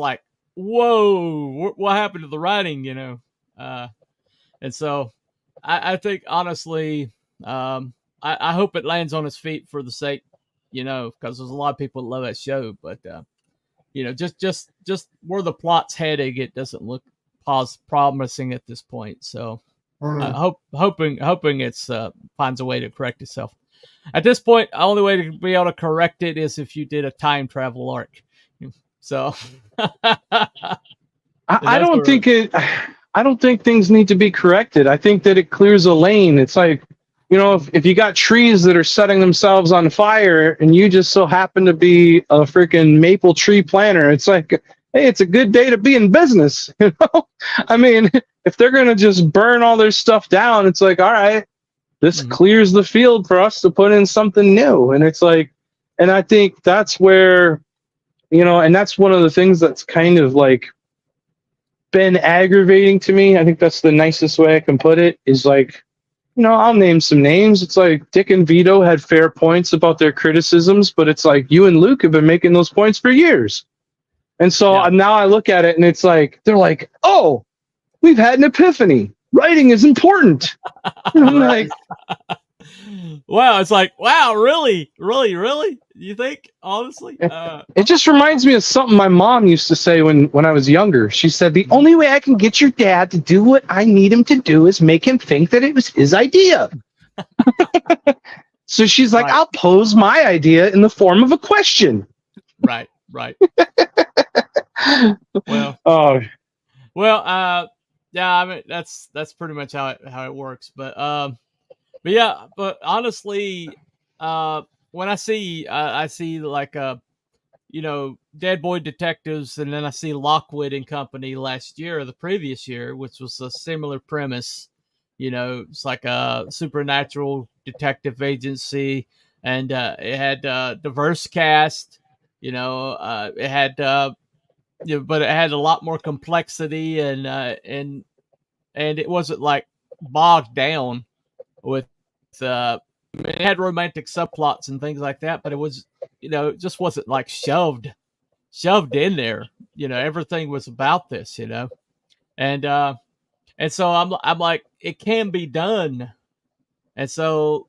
Speaker 8: whoa, what happened to the writing? And so I think honestly, I hope it lands on its feet for the sake, because there's a lot of people that love that show, but just where the plot's heading, it doesn't look promising at this point. So hoping it's finds a way to correct itself. At this point, the only way to be able to correct it is if you did a time travel arc. So
Speaker 6: I don't think I don't think things need to be corrected. I think that it clears a lane. It's like, if you got trees that are setting themselves on fire and you just so happen to be a freaking maple tree planter, it's like, hey, it's a good day to be in business. I mean, if they're going to just burn all their stuff down, it's like, all right, this clears the field for us to put in something new. And it's like, and I think that's where, and that's one of the things that's kind of like been aggravating to me. I think that's the nicest way I can put it, is like, I'll name some names. It's like Dick and Vito had fair points about their criticisms, but it's like you and Luke have been making those points for years. And so now I look at it and it's like, they're like, oh, we've had an epiphany. Writing is important. And I'm like,
Speaker 8: wow. It's like, wow, really? You think, honestly?
Speaker 6: It just reminds me of something my mom used to say when I was younger. She said, the only way I can get your dad to do what I need him to do is make him think that it was his idea. So she's like, I'll pose my idea in the form of a question.
Speaker 8: Right. Yeah, I mean, that's pretty much how it works. But honestly, when I see like Dead Boy Detectives, and then I see Lockwood and Company last year or the previous year, which was a similar premise. It's like a supernatural detective agency, and it had diverse cast. It had but it had a lot more complexity, and it wasn't like bogged down with it had romantic subplots and things like that, but it was it just wasn't like shoved in there. Everything was about this, and so I'm like, it can be done. And so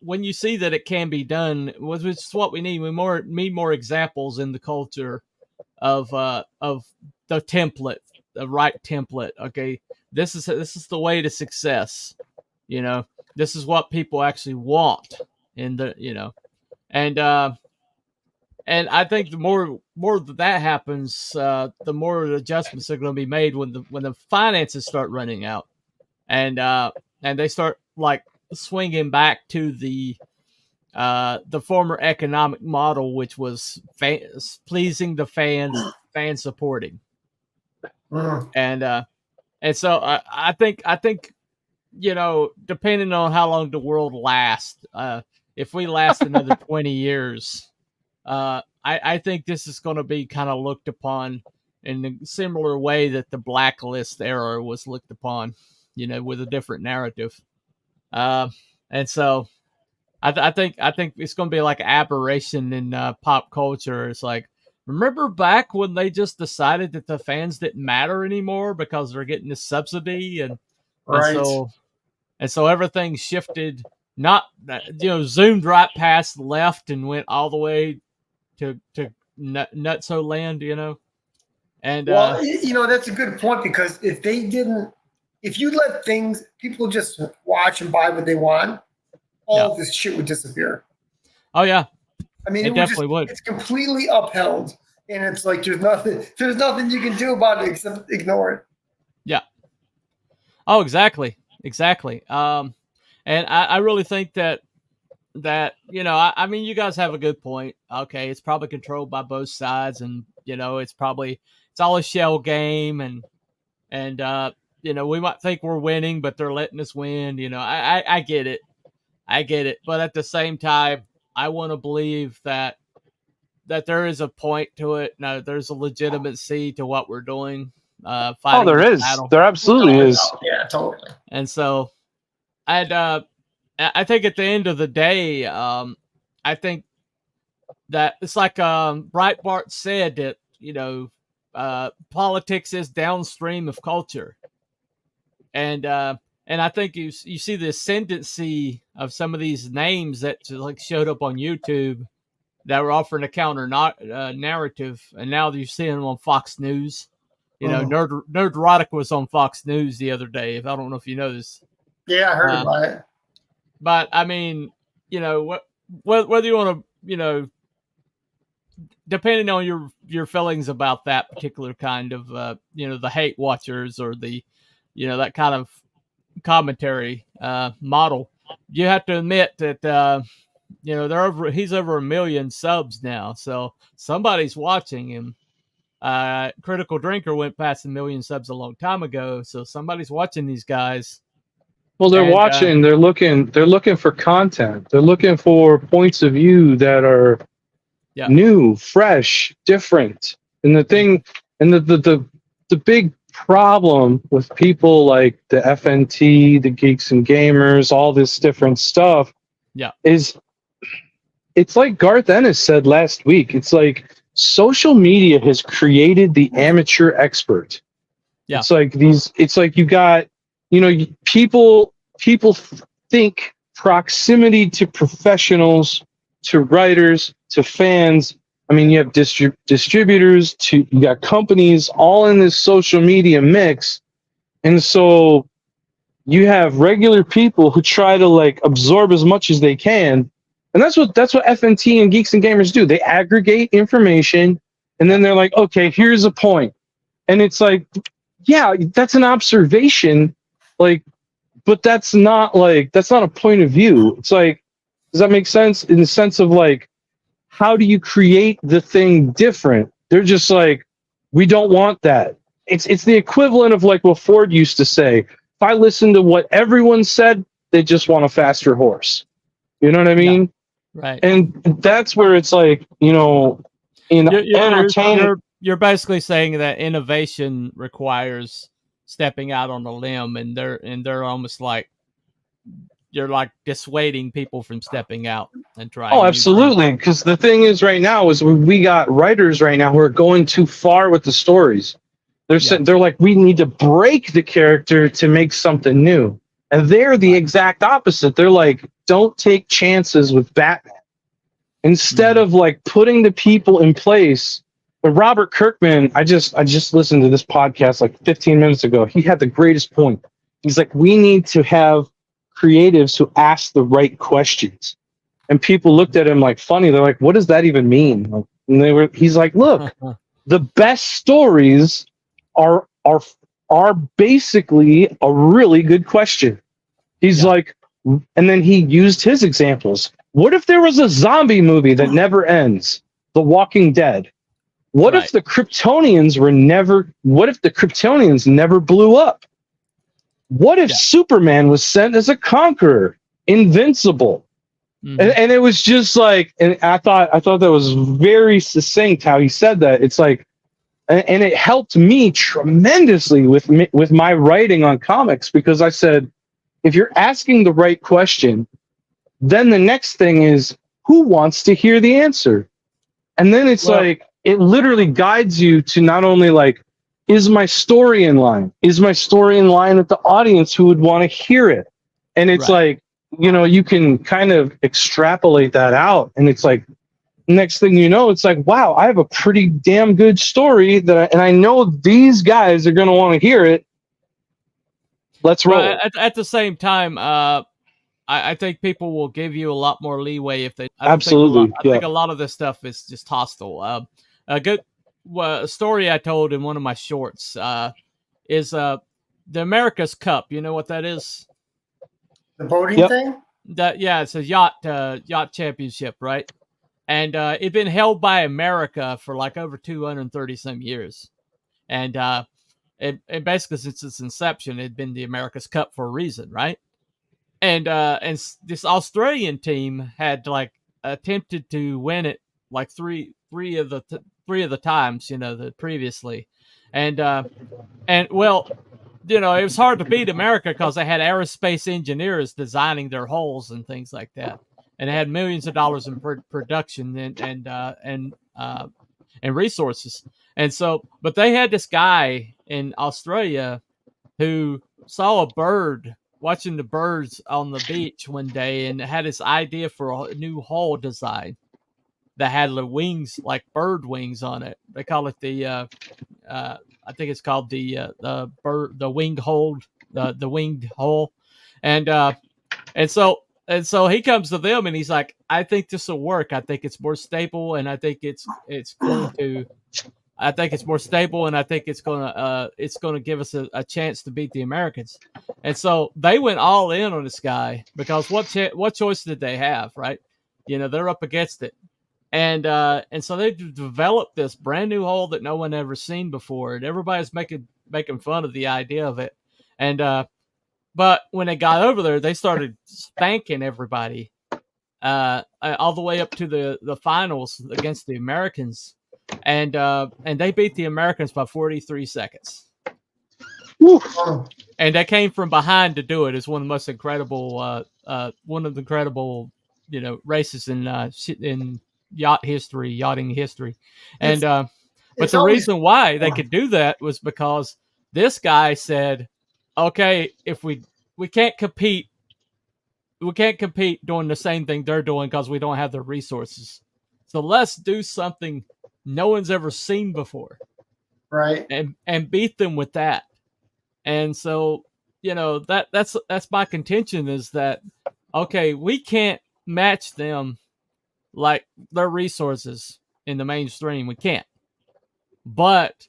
Speaker 8: when you see that it can be done, which is what we need, need more examples in the culture of the template, the right template. Okay, this is the way to success. This is what people actually want in the and I think the more that happens, the more adjustments are going to be made when the finances start running out, and they start like swinging back to the former economic model, which was pleasing the fans, fan supporting, and so I think depending on how long the world lasts, if we last another 20 years, I think this is going to be kind of looked upon in a similar way that the Blacklist era was looked upon, with a different narrative. And so I think it's going to be like an aberration in pop culture. It's like, remember back when they just decided that the fans didn't matter anymore because they're getting this subsidy, and so everything shifted, not zoomed right past the left and went all the way to Nutso land, and
Speaker 9: that's a good point, because if you let people just watch and buy what they want, all of this shit would disappear.
Speaker 8: Oh yeah,
Speaker 9: I mean,
Speaker 8: it definitely would. It's
Speaker 9: completely upheld, and it's like there's nothing you can do about it except ignore it.
Speaker 8: Yeah. Oh, exactly. And I really think that I mean, you guys have a good point. Okay, it's probably controlled by both sides, and it's all a shell game, and we might think we're winning, but they're letting us win. I get it. But at the same time, I want to believe that there is a point to it. No, there's a legitimacy to what we're doing.
Speaker 6: There is.
Speaker 8: Battle.
Speaker 6: There absolutely is.
Speaker 9: Yeah, totally.
Speaker 8: And so, I think at the end of the day, I think that it's like Breitbart said that politics is downstream of culture, and I think you see the ascendancy of some of these names that like showed up on YouTube that were offering a counter narrative, and now you're seeing them on Fox News. You know, Nerdrotic was on Fox News the other day. I don't know if you know this.
Speaker 9: Yeah, I heard about it.
Speaker 8: But I mean, you know, whether you want to, you know, depending on your feelings about that particular kind of, you know, the hate watchers or the, you know, that kind of commentary model, you have to admit that, you know, he's over 1 million subs now, so somebody's watching him. Critical Drinker went past 1 million subs a long time ago, so somebody's watching these guys.
Speaker 6: Well, they're watching. They're looking for content. They're looking for points of view that are new, fresh, different. And the thing, and the big problem with people like the FNT, the Geeks and Gamers, all this different stuff, is it's like Garth Ennis said last week. It's like social media has created the amateur expert. Yeah, it's like these. It's like you got, you know, people think proximity to professionals, to writers, to fans. I mean, you have distributors, you got companies, all in this social media mix, and so you have regular people who try to like absorb as much as they can, and that's what FNT and Geeks and Gamers do. They aggregate information, and then they're like, okay, here's a point, and it's like, yeah, that's an observation, like, but that's not a point of view. It's like, does that make sense? In the sense of like, how do you create the thing different? They're just like, we don't want that. It's the equivalent of like what Ford used to say. If I listen to what everyone said, they just want a faster horse. You know what I mean?
Speaker 8: Yeah. Right.
Speaker 6: And that's where it's like, you know, entertainment.
Speaker 8: You're basically saying that innovation requires stepping out on a limb, and they're almost like, you're like dissuading people from stepping out and trying.
Speaker 6: Oh, absolutely. Because the thing is right now is we got writers right now who are going too far with the stories. They're like, we need to break the character to make something new. And they're the exact opposite. They're like, don't take chances with Batman. Instead of like putting the people in place. But Robert Kirkman, I just listened to this podcast like 15 minutes ago. He had the greatest point. He's like, we need to have creatives who ask the right questions. And people looked at him like funny. They're like, what does that even mean? And he's like, look, the best stories are basically a really good question. He's like, and then he used his examples. What if there was a zombie movie that never ends? The Walking Dead. What if the Kryptonians never blew up? What if Superman was sent as a conqueror, invincible? And it was just like, and I thought that was very succinct how he said that. It's like, and it helped me tremendously with my writing on comics, because I said, if you're asking the right question, then the next thing is, who wants to hear the answer? And then it's like, it literally guides you to not only like, is my story in line? Is my story in line with the audience who would want to hear it? And it's like, you know, you can kind of extrapolate that out. And it's like, next thing you know, it's like, wow, I have a pretty damn good story and I know these guys are going to want to hear it. Let's roll.
Speaker 8: At the same time, I think people will give you a lot more leeway if they.
Speaker 6: Absolutely.
Speaker 8: I think a lot of this stuff is just hostile. A good story I told in one of my shorts is the America's Cup. You know what that is?
Speaker 9: The boating thing?
Speaker 8: It's a yacht championship, right? And it'd been held by America for like over 230 some years. And it basically since its inception, it'd been the America's Cup for a reason, right? And this Australian team had like attempted to win it like three of the times, you know, previously, and well, you know, it was hard to beat America because they had aerospace engineers designing their hulls and things like that, and it had millions of dollars in production, and and resources. And so, but they had this guy in Australia who saw a bird, watching the birds on the beach one day, and had this idea for a new hull design that had the wings, like bird wings on it. They call it the I think it's called the winged hull, the winged hull, and so he comes to them and he's like, I think this will work. I think it's more stable, and I think it's going to. I think it's more stable, and I think it's gonna give us a chance to beat the Americans. And so they went all in on this guy because what choice did they have, right? You know, they're up against it, and so they developed this brand new hull that no one ever seen before, and everybody's making fun of the idea of it. And but when they got over there, they started spanking everybody all the way up to the finals against the Americans. And they beat the Americans by 43 seconds.
Speaker 6: Woo.
Speaker 8: And they came from behind to do it. It's one of the most incredible, races in yachting history. And but the reason why they could do that was because this guy said, "Okay, if we can't compete, doing the same thing they're doing because we don't have the resources. So let's do something no one's ever seen before,
Speaker 9: right?
Speaker 8: And beat them with that." And so, that's my contention, is that, okay, we can't match them, like their resources in the mainstream. We can't. But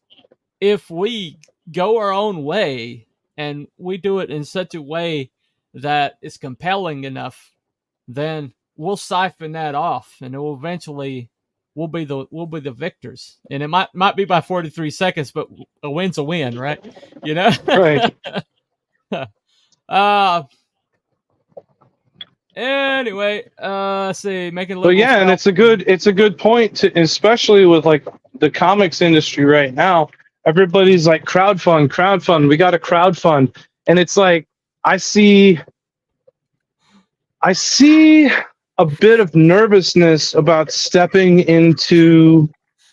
Speaker 8: if we go our own way and we do it in such a way that is compelling enough, then we'll siphon that off, and it will eventually we'll be the victors. And it might be by 43 seconds, but a win's a win, right?
Speaker 6: Right.
Speaker 8: Anyway, let's see, making a
Speaker 6: But
Speaker 8: little.
Speaker 6: yeah, and it's a good point to, especially with like the comics industry right now. Everybody's like crowdfund. We got to crowdfund, and it's like I see a bit of nervousness about stepping into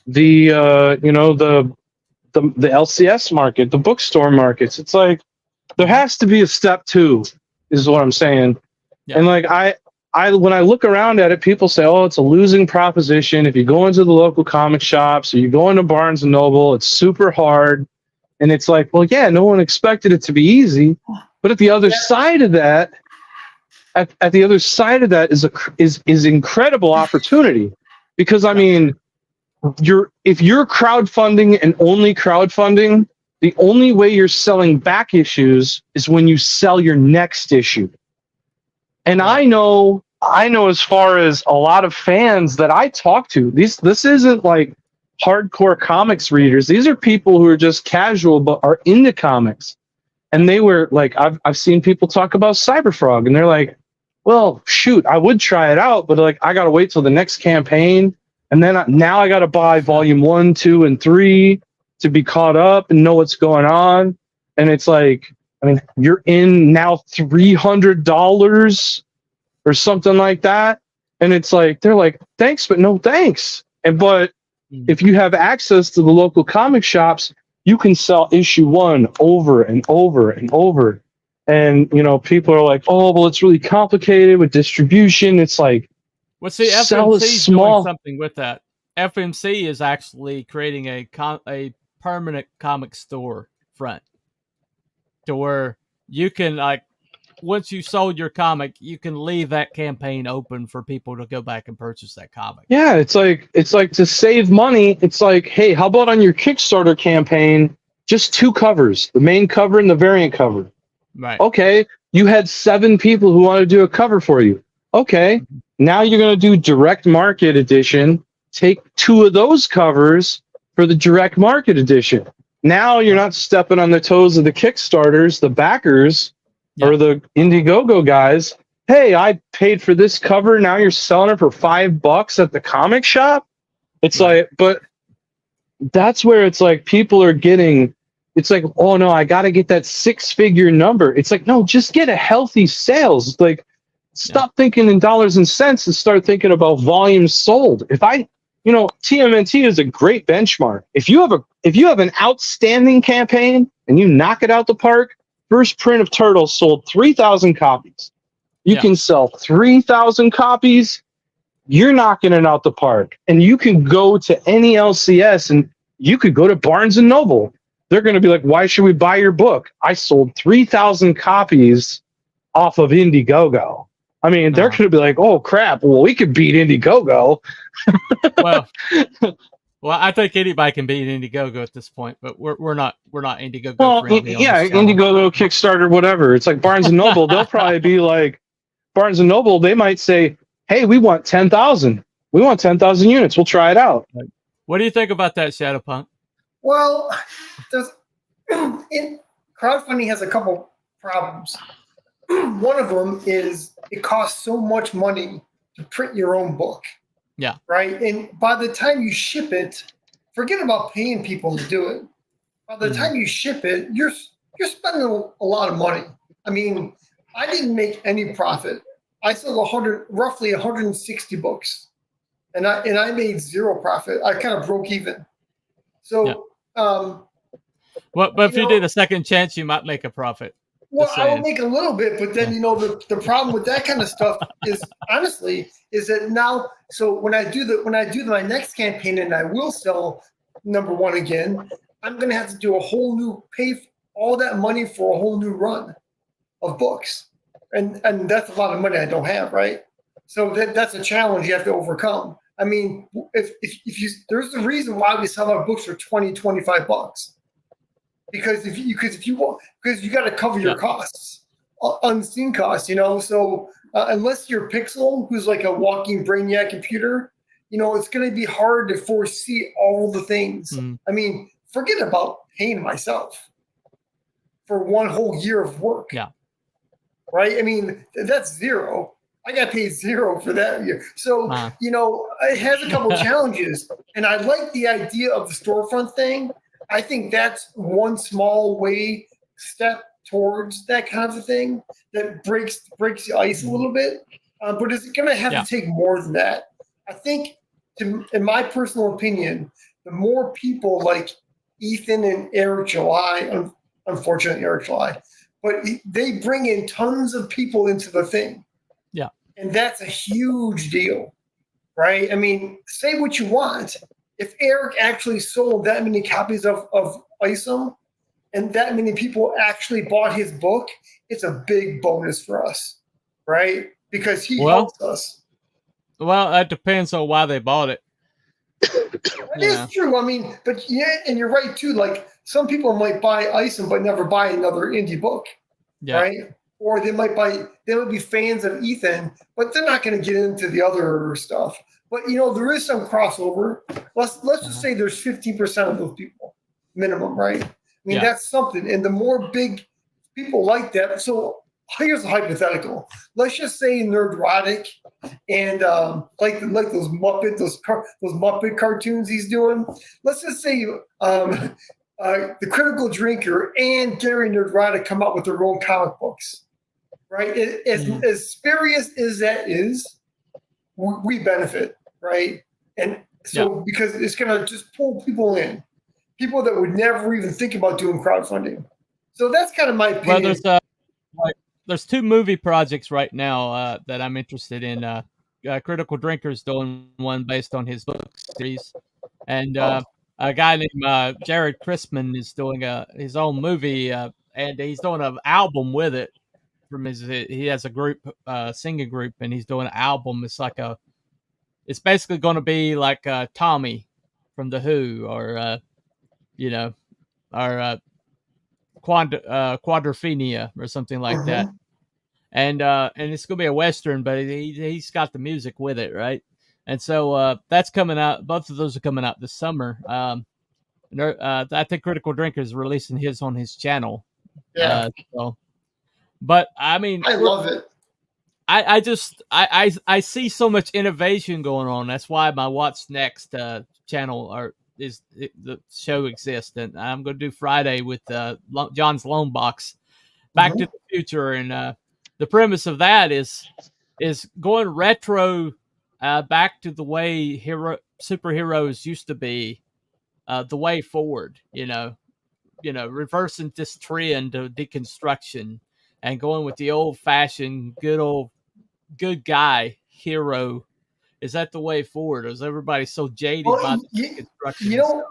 Speaker 6: the LCS market, the bookstore markets. It's like there has to be a step 2, is what I'm saying. Yeah. And like I when I look around at it, people say, "Oh, it's a losing proposition. If you go into the local comic shops or you go into Barnes and Noble, it's super hard." And it's like, well, yeah, no one expected it to be easy. But at the other side of that, at the other side of that is incredible opportunity, because I mean, if you're crowdfunding and only crowdfunding, the only way you're selling back issues is when you sell your next issue. And I know as far as a lot of fans that I talk to, this isn't like hardcore comics readers. These are people who are just casual but are into comics. And they were like, I've seen people talk about Cyberfrog, and they're like, well, shoot, I would try it out, but like I got to wait till the next campaign, and then now I got to buy volume 1, 2, and 3 to be caught up and know what's going on. And it's like, I mean, you're in now $300 or something like that, and it's like they're like, thanks, but no thanks. But if you have access to the local comic shops, you can sell issue 1 over and over and over. And, people are like, oh, well, it's really complicated with distribution. It's like,
Speaker 8: well, see, FMC is doing something with that. FMC is actually creating a permanent comic store front to where you can, like, once you sold your comic, you can leave that campaign open for people to go back and purchase that comic.
Speaker 6: Yeah, it's like to save money. It's like, hey, how about on your Kickstarter campaign, just 2 covers, the main cover and the variant cover.
Speaker 8: Right.
Speaker 6: Okay, you had 7 people who want to do a cover for you. Okay, now you're going to do direct market edition. Take 2 of those covers for the direct market edition. Now you're not stepping on the toes of the Kickstarters, the backers, or the Indiegogo guys. Hey, I paid for this cover. Now you're selling it for $5 at the comic shop. It's like, but that's where it's like people are getting. It's like, oh no, I got to get that 6-figure number. It's like, no, just get a healthy sales. It's like, stop thinking in dollars and cents and start thinking about volumes sold. If TMNT is a great benchmark. If you have an outstanding campaign and you knock it out the park, first print of Turtles sold 3,000 copies. You can sell 3,000 copies, you're knocking it out the park. And you can go to any LCS and you could go to Barnes and Noble. They're going to be like, why should we buy your book? I sold 3,000 copies off of Indiegogo. I mean, they're going to be like, oh crap, well, we could beat Indiegogo.
Speaker 8: Well, I think anybody can beat Indiegogo at this point, but we're not Indiegogo.
Speaker 6: Well, yeah, Indiegogo, Kickstarter, whatever. It's like Barnes and Noble. They'll probably be like, Barnes and Noble, they might say, hey, we want 10,000. We want 10,000 units. We'll try it out.
Speaker 8: What do you think about that, Shadowpunk?
Speaker 9: Well, crowdfunding has a couple problems. One of them is it costs so much money to print your own book.
Speaker 8: Yeah.
Speaker 9: Right. And by the time you ship it, forget about paying people to do it. By the time you ship it, you're spending a lot of money. I mean, I didn't make any profit. I sold roughly 160 books, and I made zero profit. I kind of broke even. So,
Speaker 8: but if you did a second chance, you might make a profit.
Speaker 9: Well, I will make a little bit, but then the problem with that kind of stuff is honestly that now. So when I do my next campaign and I will sell number one again, I'm going to have to do pay all that money for a whole new run of books, and that's a lot of money I don't have, right? So that's a challenge you have to overcome. I mean, if there's a reason why we sell our books for $20-$25. Because you got to cover your costs, unseen costs, So unless you're Pixel, who's like a walking Brainiac computer, it's going to be hard to foresee all the things. I mean, forget about paying myself for one whole year of work.
Speaker 8: Yeah.
Speaker 9: Right. I mean, that's zero. I got paid zero for that year. So, it has a couple challenges, and I like the idea of the storefront thing. I think that's one small step towards that kind of a thing that breaks the ice a little bit. But it's going to have to take more than that. I think, in my personal opinion, the more people like Ethan and Eric July, unfortunately Eric July, but they bring in tons of people into the thing.
Speaker 8: Yeah.
Speaker 9: And that's a huge deal, right? I mean, say what you want. If Eric actually sold that many copies of ISOM and that many people actually bought his book, it's a big bonus for us, right? Because he helps us.
Speaker 8: Well, that depends on why they bought it.
Speaker 9: It is true. I mean, but and you're right too. Like some people might buy ISOM but never buy another indie book, right? Or they might be fans of Ethan, but they're not going to get into the other stuff. But there is some crossover. Let's just say there's 15% of those people minimum, right? I mean, that's something. And the more big people like that. So here's a hypothetical. Let's just say Nerdrotic and like those Muppet cartoons he's doing. Let's just say the Critical Drinker and Gary Nerdrotic come out with their own comic books, right? As spurious as that is, we benefit. Right. And so because it's going to just pull people in, people that would never even think about doing crowdfunding. So that's kind of my opinion.
Speaker 8: Well, there's two movie projects right now that I'm interested in. Critical Drinker's doing one based on his book series. And a guy named Jared Christman is doing his own movie, and he's doing an album with it. He has a group, singing group, and he's doing an album. It's basically going to be like Tommy from The Who, or Quadrophenia or something like that. And it's going to be a Western, but he's got the music with it, right? And so that's coming out. Both of those are coming out this summer. I think Critical Drinker is releasing his on his channel.
Speaker 9: Yeah.
Speaker 8: But I mean,
Speaker 9: I love it.
Speaker 8: I see so much innovation going on. That's why my What's Next channel the show exists, and I'm going to do Friday with John's Lone Box, Back to the Future, and the premise of that is going retro back to the way superheroes used to be, the way forward. Reversing this trend of deconstruction and going with the old-fashioned, good guy hero. Is that the way forward? Or is everybody so jaded by the deconstruction?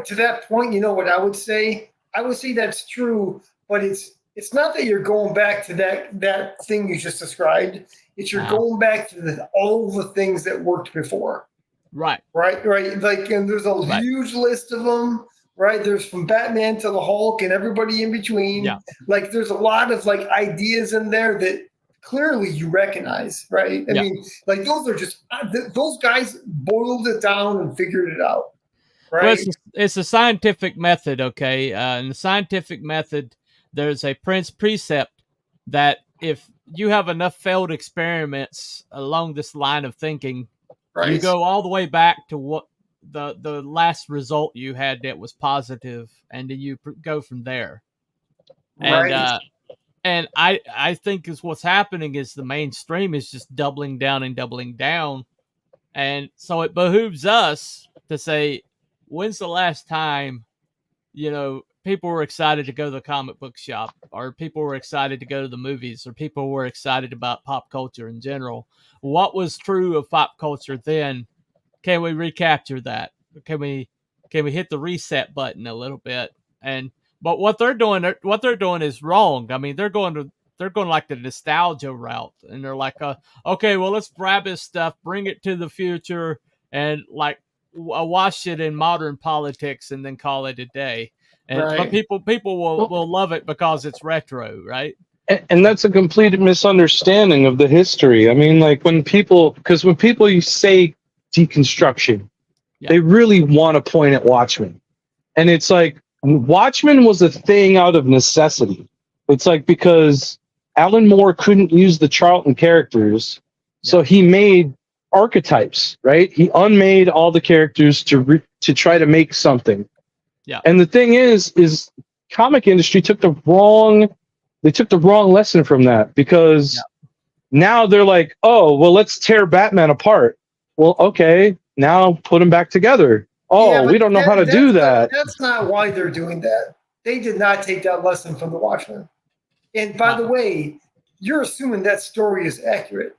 Speaker 9: To that point, you know what I would say? I would say that's true, but it's not that you're going back to that thing you just described. It's you're going back to all the things that worked before.
Speaker 8: Right.
Speaker 9: Like, and there's a huge list of them. Right. There's from Batman to the Hulk and everybody in between.
Speaker 8: Yeah.
Speaker 9: Like, there's a lot of like ideas in there that clearly you recognize. Right. I mean, like, those are just those guys boiled it down and figured it out. Right.
Speaker 8: Well, it's a scientific method. Okay. In the scientific method, there's a precept that if you have enough failed experiments along this line of thinking, you go all the way back to what the last result you had that was positive, and then you go from there. And I think is what's happening is the mainstream is just doubling down, and so it behooves us to say, when's the last time people were excited to go to the comic book shop, or people were excited to go to the movies, or people were excited about pop culture in general? What was true of pop culture then? Can we recapture that? Can we hit the reset button a little bit? But what they're doing is wrong. I mean, they're going like the nostalgia route, and they're like, okay, well, let's grab this stuff, bring it to the future, and like wash it in modern politics, and then call it a day. But people will love it because it's retro, right?
Speaker 6: And that's a complete misunderstanding of the history. I mean, like when people say deconstruction, they really want to point at Watchmen. And it's like, Watchmen was a thing out of necessity. It's like because Alan Moore couldn't use the Charlton characters, so he made archetypes, right? He unmade all the characters to try to make something.
Speaker 8: Yeah.
Speaker 6: And the thing is comic industry took the wrong lesson from that, because now they're like, oh, well, let's tear Batman apart. Well, okay, now put them back together. Oh, we don't know how to do that.
Speaker 9: That's not why they're doing that. They did not take that lesson from the Watchmen. And by the way, you're assuming that story is accurate.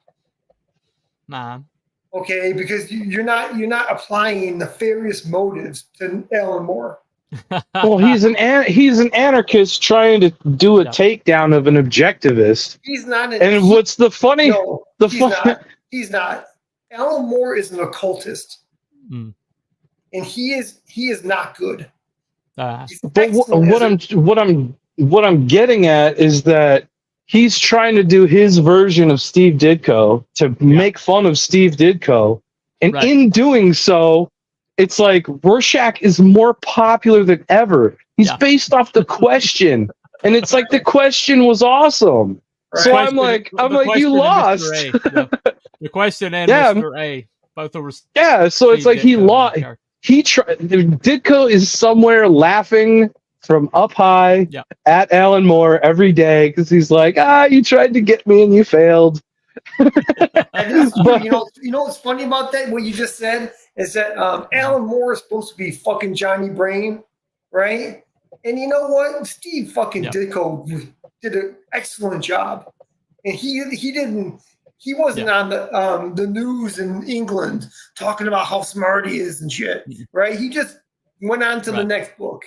Speaker 9: Okay, because you're not applying nefarious motives to Alan Moore.
Speaker 6: Well, he's an anarchist trying to do a takedown of an objectivist.
Speaker 9: He's not.
Speaker 6: What's the funny?
Speaker 9: No, he's not. Alan Moore is an occultist, and he is not good.
Speaker 6: But what I'm getting at is that he's trying to do his version of Steve Ditko to make fun of Steve Ditko, and in doing so, it's like Rorschach is more popular than ever. He's based off The Question, and it's like The Question was awesome. Right. So I'm like, you lost.
Speaker 8: The Question and Mr. A, both of us.
Speaker 6: Yeah, so it's like he lost. Ditko is somewhere laughing from up high at Alan Moore every day because he's like, you tried to get me and you failed.
Speaker 9: But, you know what's funny about that? What you just said is that Alan Moore is supposed to be fucking Johnny Brain, right? And you know what? Steve fucking Ditko did an excellent job, and he wasn't on the news in England talking about how smart he is and shit, right? He just went on to the next book,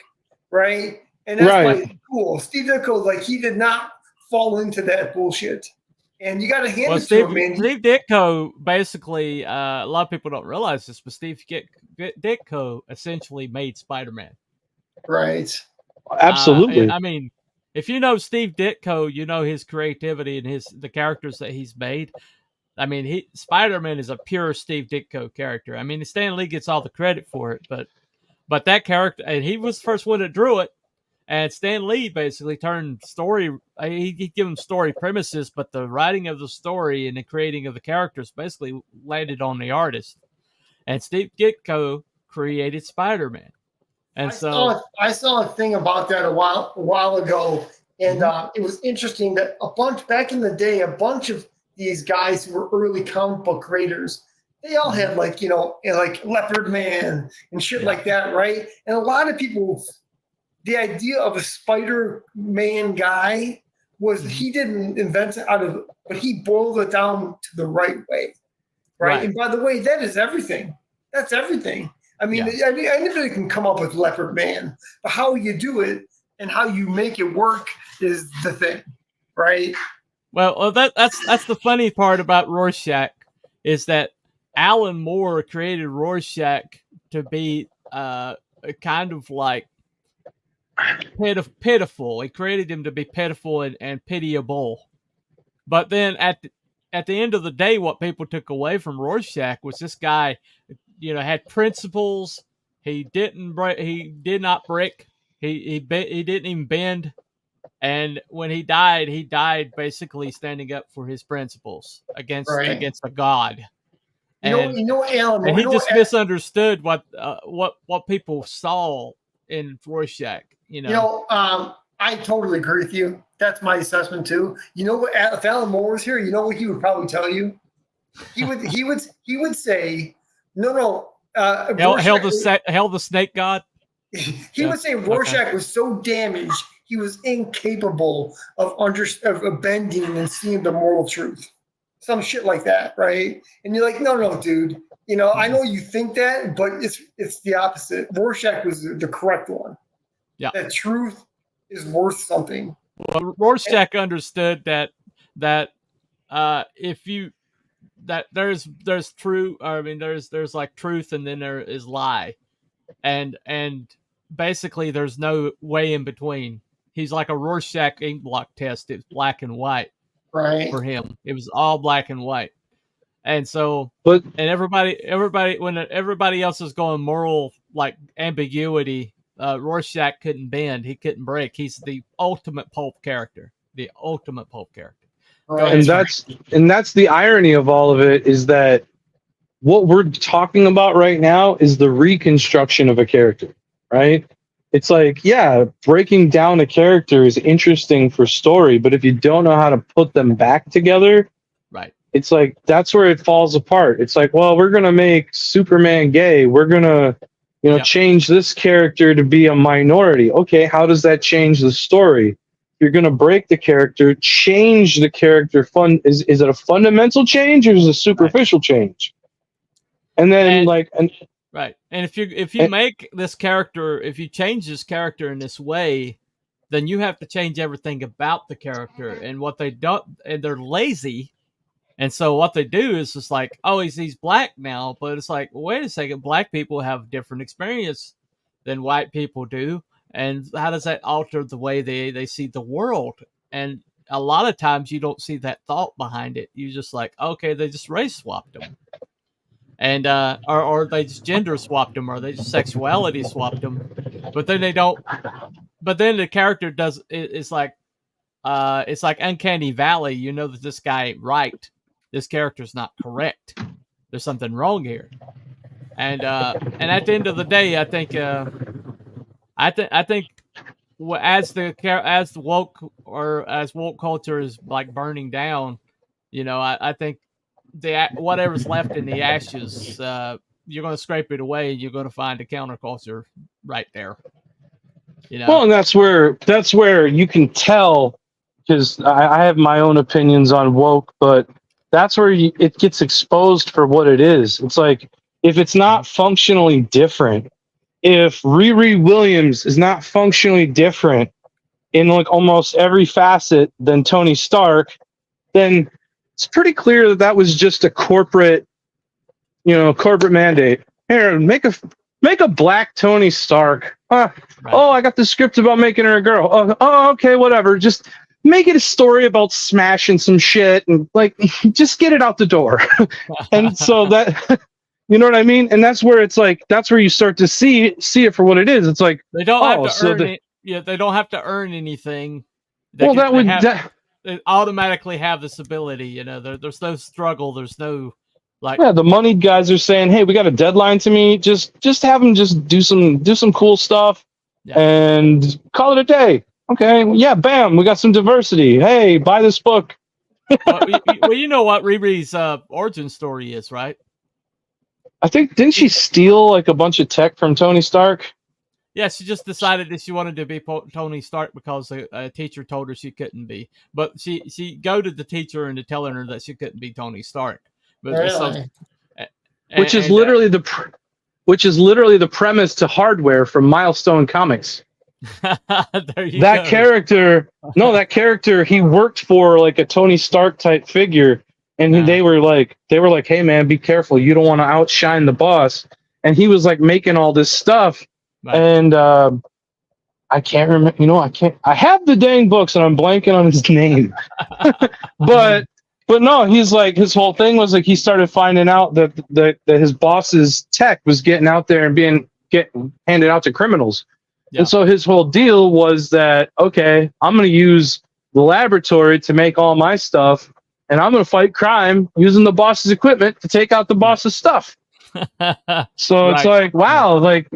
Speaker 9: right? And that's why it's cool. Steve Ditko, like, he did not fall into that bullshit. And you got to hand it to him, man.
Speaker 8: Steve Ditko, basically, a lot of people don't realize this, but Steve Ditko essentially made Spider-Man.
Speaker 9: Right.
Speaker 6: Absolutely.
Speaker 8: I mean, if you know Steve Ditko, you know his creativity and the characters that he's made. I mean, Spider-Man is a pure Steve Ditko character. I mean, Stan Lee gets all the credit for it, but that character, and he was the first one that drew it. And Stan Lee basically turned story. He'd give him story premises, but the writing of the story and the creating of the characters basically landed on the artist. And Steve Ditko created Spider-Man. And
Speaker 9: I saw a thing about that a while ago, and it was interesting that back in the day, a bunch of these guys who were early comic book creators they all had like, like Leopard Man and shit like that, right? And a lot of people, the idea of a Spider-Man guy was he didn't invent it but he boiled it down to the right way, right? And by the way, that is everything. That's everything. I mean, anybody can come up with Leopard Man, but how you do it and how you make it work is the thing, right?
Speaker 8: Well, that's the funny part about Rorschach is that Alan Moore created Rorschach to be kind of like pitiful. He created him to be pitiful and pitiable. But then at the end of the day, what people took away from Rorschach was this guy, had principles. He didn't break. He did not break. He didn't even bend. And when he died basically standing up for his principles against a god.
Speaker 9: Alan,
Speaker 8: and he just misunderstood what people saw in Rorschach.
Speaker 9: I totally agree with you. That's my assessment too. You know what? If Alan Moore was here, you know what he would probably tell you. He would say, no.
Speaker 8: Hell the snake god.
Speaker 9: He would say Rorschach was so damaged he was incapable of bending and seeing the moral truth. Some shit like that, right? And you're like, no, dude. I know you think that, but it's the opposite. Rorschach was the correct one.
Speaker 8: Yeah,
Speaker 9: that truth is worth something.
Speaker 8: Well, Rorschach understood that there's true. I mean, there's like truth, and then there is lie, and basically there's no way in between. He's like a Rorschach ink block test. It's black and white,
Speaker 9: right?
Speaker 8: For him, it was all black and white, and so.
Speaker 6: But
Speaker 8: everybody, when everybody else is going moral like ambiguity, Rorschach couldn't bend. He couldn't break. He's the ultimate pulp character.
Speaker 6: Right. And that's the irony of all of it is that what we're talking about right now is the reconstruction of a character, right? It's like, yeah, breaking down a character is interesting for story, but if you don't know how to put them back together,
Speaker 8: right?
Speaker 6: It's like that's where it falls apart. It's like, well, we're gonna make Superman gay. We're gonna, change this character to be a minority. Okay, how does that change the story? You're gonna break the character, change the character. Is it a fundamental change or is it a superficial change? And then
Speaker 8: right. And if you make this character, if you change this character in this way, then you have to change everything about the character. And what they don't, and they're lazy. And so what they do is just like, oh, he's black now, but it's like, wait a second, black people have different experience than white people do. And how does that alter the way they see the world? And a lot of times you don't see that thought behind it. You just like, okay, they just race swapped them. And or they just gender swapped them, or they just sexuality swapped them. But then they don't. But then the character does. It's like uncanny valley. You know that this guy ain't right. This character's not correct. There's something wrong here. And at the end of the day, I think as woke culture is like burning down, I think whatever's left in the ashes, you're going to scrape it away, and you're going to find a counterculture right there.
Speaker 6: Well, and that's where you can tell, because I have my own opinions on woke, but that's where it gets exposed for what it is. It's like, if it's not functionally different, if Riri Williams is not functionally different in like almost every facet than Tony Stark, then it's pretty clear that was just a corporate mandate. Here, make a black Tony Stark. Right. Oh, I got the script about making her a girl. Oh, okay, whatever. Just make it a story about smashing some shit and like just get it out the door. And so that, you know what I mean? And that's where it's like, that's where you start to see it for what it is. It's like
Speaker 8: they don't have to earn it. Yeah, they don't have to earn anything. They automatically have this ability. There's no struggle. There's no
Speaker 6: the moneyed guys are saying, hey, we got a deadline to meet. Just have them just do some cool stuff and call it a day. Okay, yeah, bam, we got some diversity. Hey, buy this book.
Speaker 8: Well, you know what Riri's origin story is, right?
Speaker 6: I think didn't she steal like a bunch of tech from Tony Stark?
Speaker 8: Yeah, she just decided that she wanted to be Tony Stark because a teacher told her she couldn't be. But she goaded the teacher into telling her that she couldn't be Tony Stark. But
Speaker 9: Really?
Speaker 6: Which is literally the premise to Hardware from Milestone Comics.
Speaker 8: there you
Speaker 6: That
Speaker 8: go.
Speaker 6: character, he worked for like a Tony Stark type figure, and they were like, hey man, be careful, you don't want to outshine the boss. And he was like making all this stuff,
Speaker 8: Right.
Speaker 6: and I can't remember. I have the dang books, and I'm blanking on his name. but no, he's like, his whole thing was like he started finding out that his boss's tech was getting out there and getting handed out to criminals.
Speaker 8: Yeah.
Speaker 6: And so his whole deal was that, okay, I'm going to use the laboratory to make all my stuff, and I'm going to fight crime using the boss's equipment to take out the boss's stuff. So it's like, wow, like,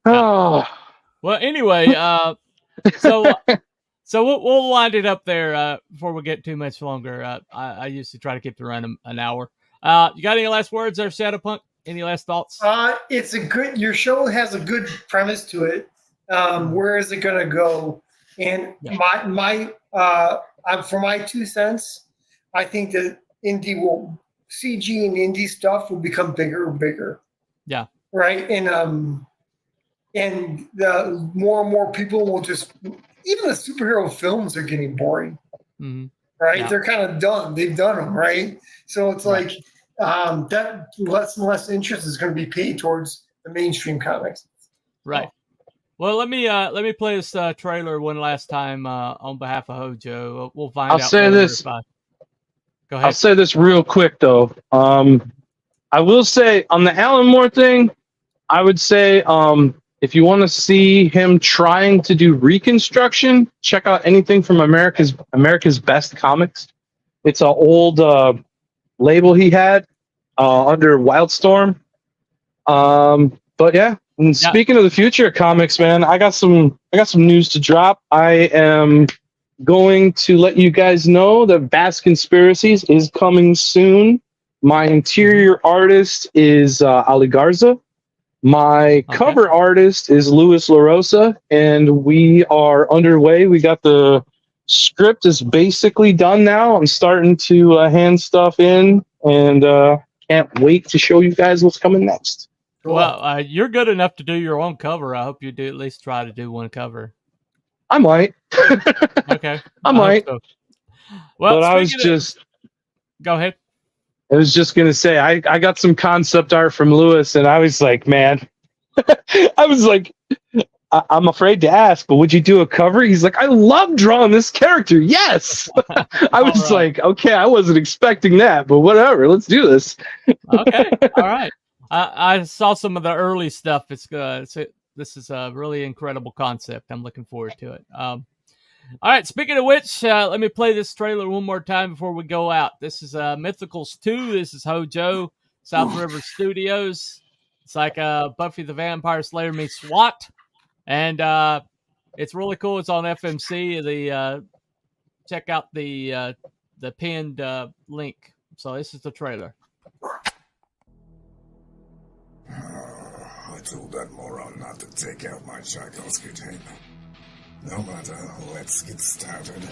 Speaker 6: oh.
Speaker 8: Well, anyway, so we'll wind it up there before we get too much longer. I used to try to keep it around an hour. You got any last words there, Shadowpunk? Any last thoughts?
Speaker 9: Your show has a good premise to it. Where is it going to go? And for my 2 cents, I think that CG and indie stuff will become bigger and bigger.
Speaker 8: Yeah.
Speaker 9: Right. And the more and more people will just, even the superhero films are getting boring.
Speaker 8: Mm-hmm.
Speaker 9: Right.
Speaker 8: Yeah.
Speaker 9: They're kind of done. They've done them. Right. So it's like, that less and less interest is going to be paid towards the mainstream comics.
Speaker 8: Right. Well, let me play this trailer one last time on behalf of Hojo. We'll find out.
Speaker 6: I'll say this.
Speaker 8: Go ahead.
Speaker 6: I'll say this real quick though. I will say on the Alan Moore thing, I would say if you want to see him trying to do reconstruction, check out anything from America's Best Comics. It's an old label he had under Wildstorm. But yeah, and speaking of the future of comics, man, I got some news to drop. I am going to let you guys know that Vast Conspiracies is coming soon. My interior artist is Ali Garza. My cover artist is Luis LaRosa, and we are underway. We got the script is basically done now. I'm starting to hand stuff in, and can't wait to show you guys what's coming next.
Speaker 8: Well, you're good enough to do your own cover. I hope you do at least try to do one cover.
Speaker 6: I might.
Speaker 8: Okay.
Speaker 6: I might.
Speaker 8: So. Well,
Speaker 6: but I was just...
Speaker 8: Go ahead.
Speaker 6: I was just going to say, I got some concept art from Lewis, and I was like, man, I was like, I'm afraid to ask, but would you do a cover? He's like, I love drawing this character. Yes. I was like, okay, I wasn't expecting that, but whatever. Let's do this.
Speaker 8: Okay. All right. I saw some of the early stuff. It's good. This is a really incredible concept. I'm looking forward to it. All right. Speaking of which, let me play this trailer one more time before we go out. This is Mythicals 2. This is Hojo, SouthRiver Studios. It's like Buffy the Vampire Slayer meets SWAT. And it's really cool. It's on FMC. Check out the pinned link. So this is the trailer.
Speaker 4: I told that moron not to take out my Tchaikovsky tape. No matter, let's get started.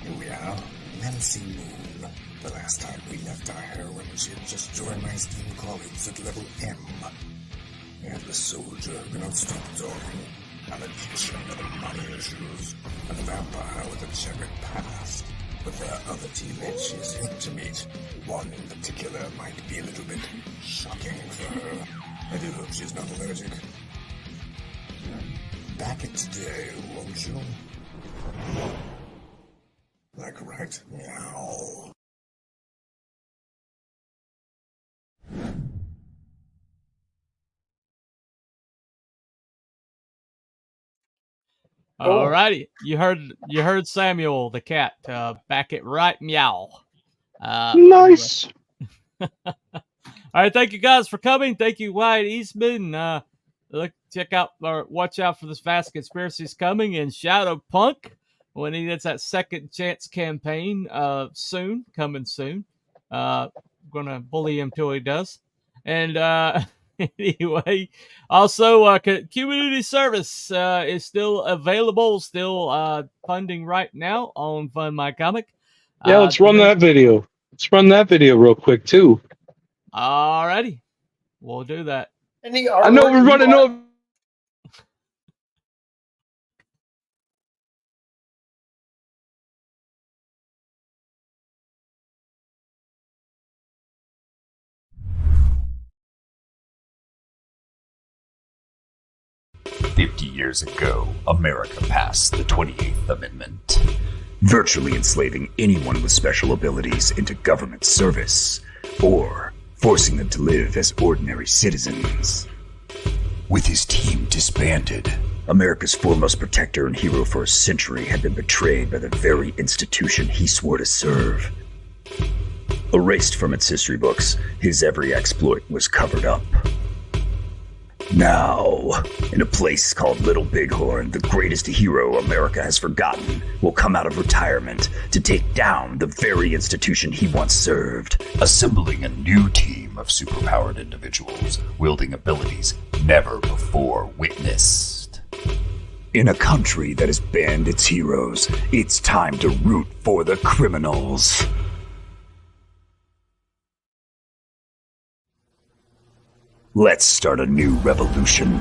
Speaker 4: Here we are, Nancy Moon. The last time we left our heroine, she had just joined my esteemed colleagues at level M. We had the soldier who cannot stop talking, a magician with money issues, and a vampire with a checkered past. But there are other teammates she has yet to meet. One in particular might be a little bit shocking for her. I do hope she's not allergic. Back it today, won't you? Like right meow.
Speaker 8: All righty. You heard Samuel the cat back it right meow.
Speaker 6: Nice.
Speaker 8: All right, thank you guys for coming. Thank you, Wyatt Eastman. Watch out for this Vast Conspiracies coming, and Shadowpunk. when he gets that second chance campaign coming soon. Gonna bully him till he does. And anyway, also community service is still available, still funding right now on Fund My Comic.
Speaker 6: Yeah, let's run that video. Let's run that video real quick too.
Speaker 8: Alrighty, we'll do that.
Speaker 9: Any
Speaker 6: I know we're running over.
Speaker 10: Years ago, America passed the 28th Amendment, virtually enslaving anyone with special abilities into government service, or forcing them to live as ordinary citizens. With his team disbanded, America's foremost protector and hero for a century had been betrayed by the very institution he swore to serve. Erased from its history books, his every exploit was covered up. Now, in a place called Little Bighorn, the greatest hero America has forgotten will come out of retirement to take down the very institution he once served, assembling a new team of superpowered individuals wielding abilities never before witnessed. In a country that has banned its heroes, it's time to root for the criminals. Let's start a new revolution.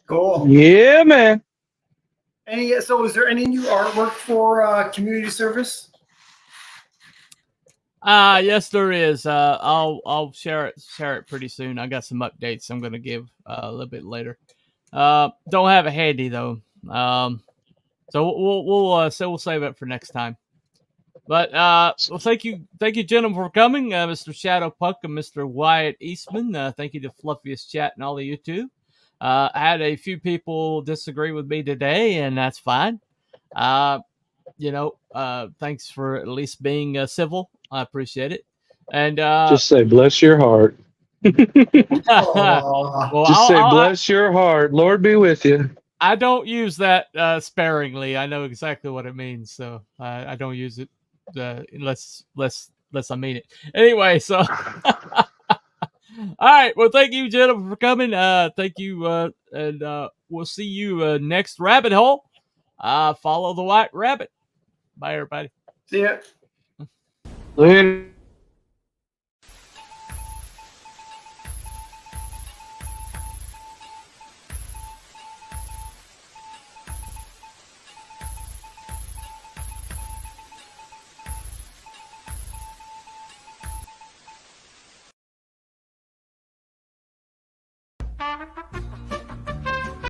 Speaker 9: Cool.
Speaker 6: Yeah, man.
Speaker 9: So is there any new artwork for community service?
Speaker 8: Yes, there is. I'll share it pretty soon. I got some updates I'm gonna give a little bit later. Don't have it handy though. So we'll save it for next time. But well, thank you, gentlemen, for coming, Mr. Shadow Puck and Mr. Wyatt Eastman. Thank you to Fluffiest Chat and all of you too. I had a few people disagree with me today, and that's fine. Thanks for at least being civil. I appreciate it. And
Speaker 6: just say, bless your heart.
Speaker 8: Well,
Speaker 6: just say, bless your heart. Lord be with you.
Speaker 8: I don't use that sparingly. I know exactly what it means, so I don't use it unless I mean it. Anyway, so all right. Well, thank you, gentlemen, for coming. Thank you, and we'll see you next rabbit hole. Follow the white rabbit. Bye, everybody.
Speaker 9: See ya.
Speaker 6: Later.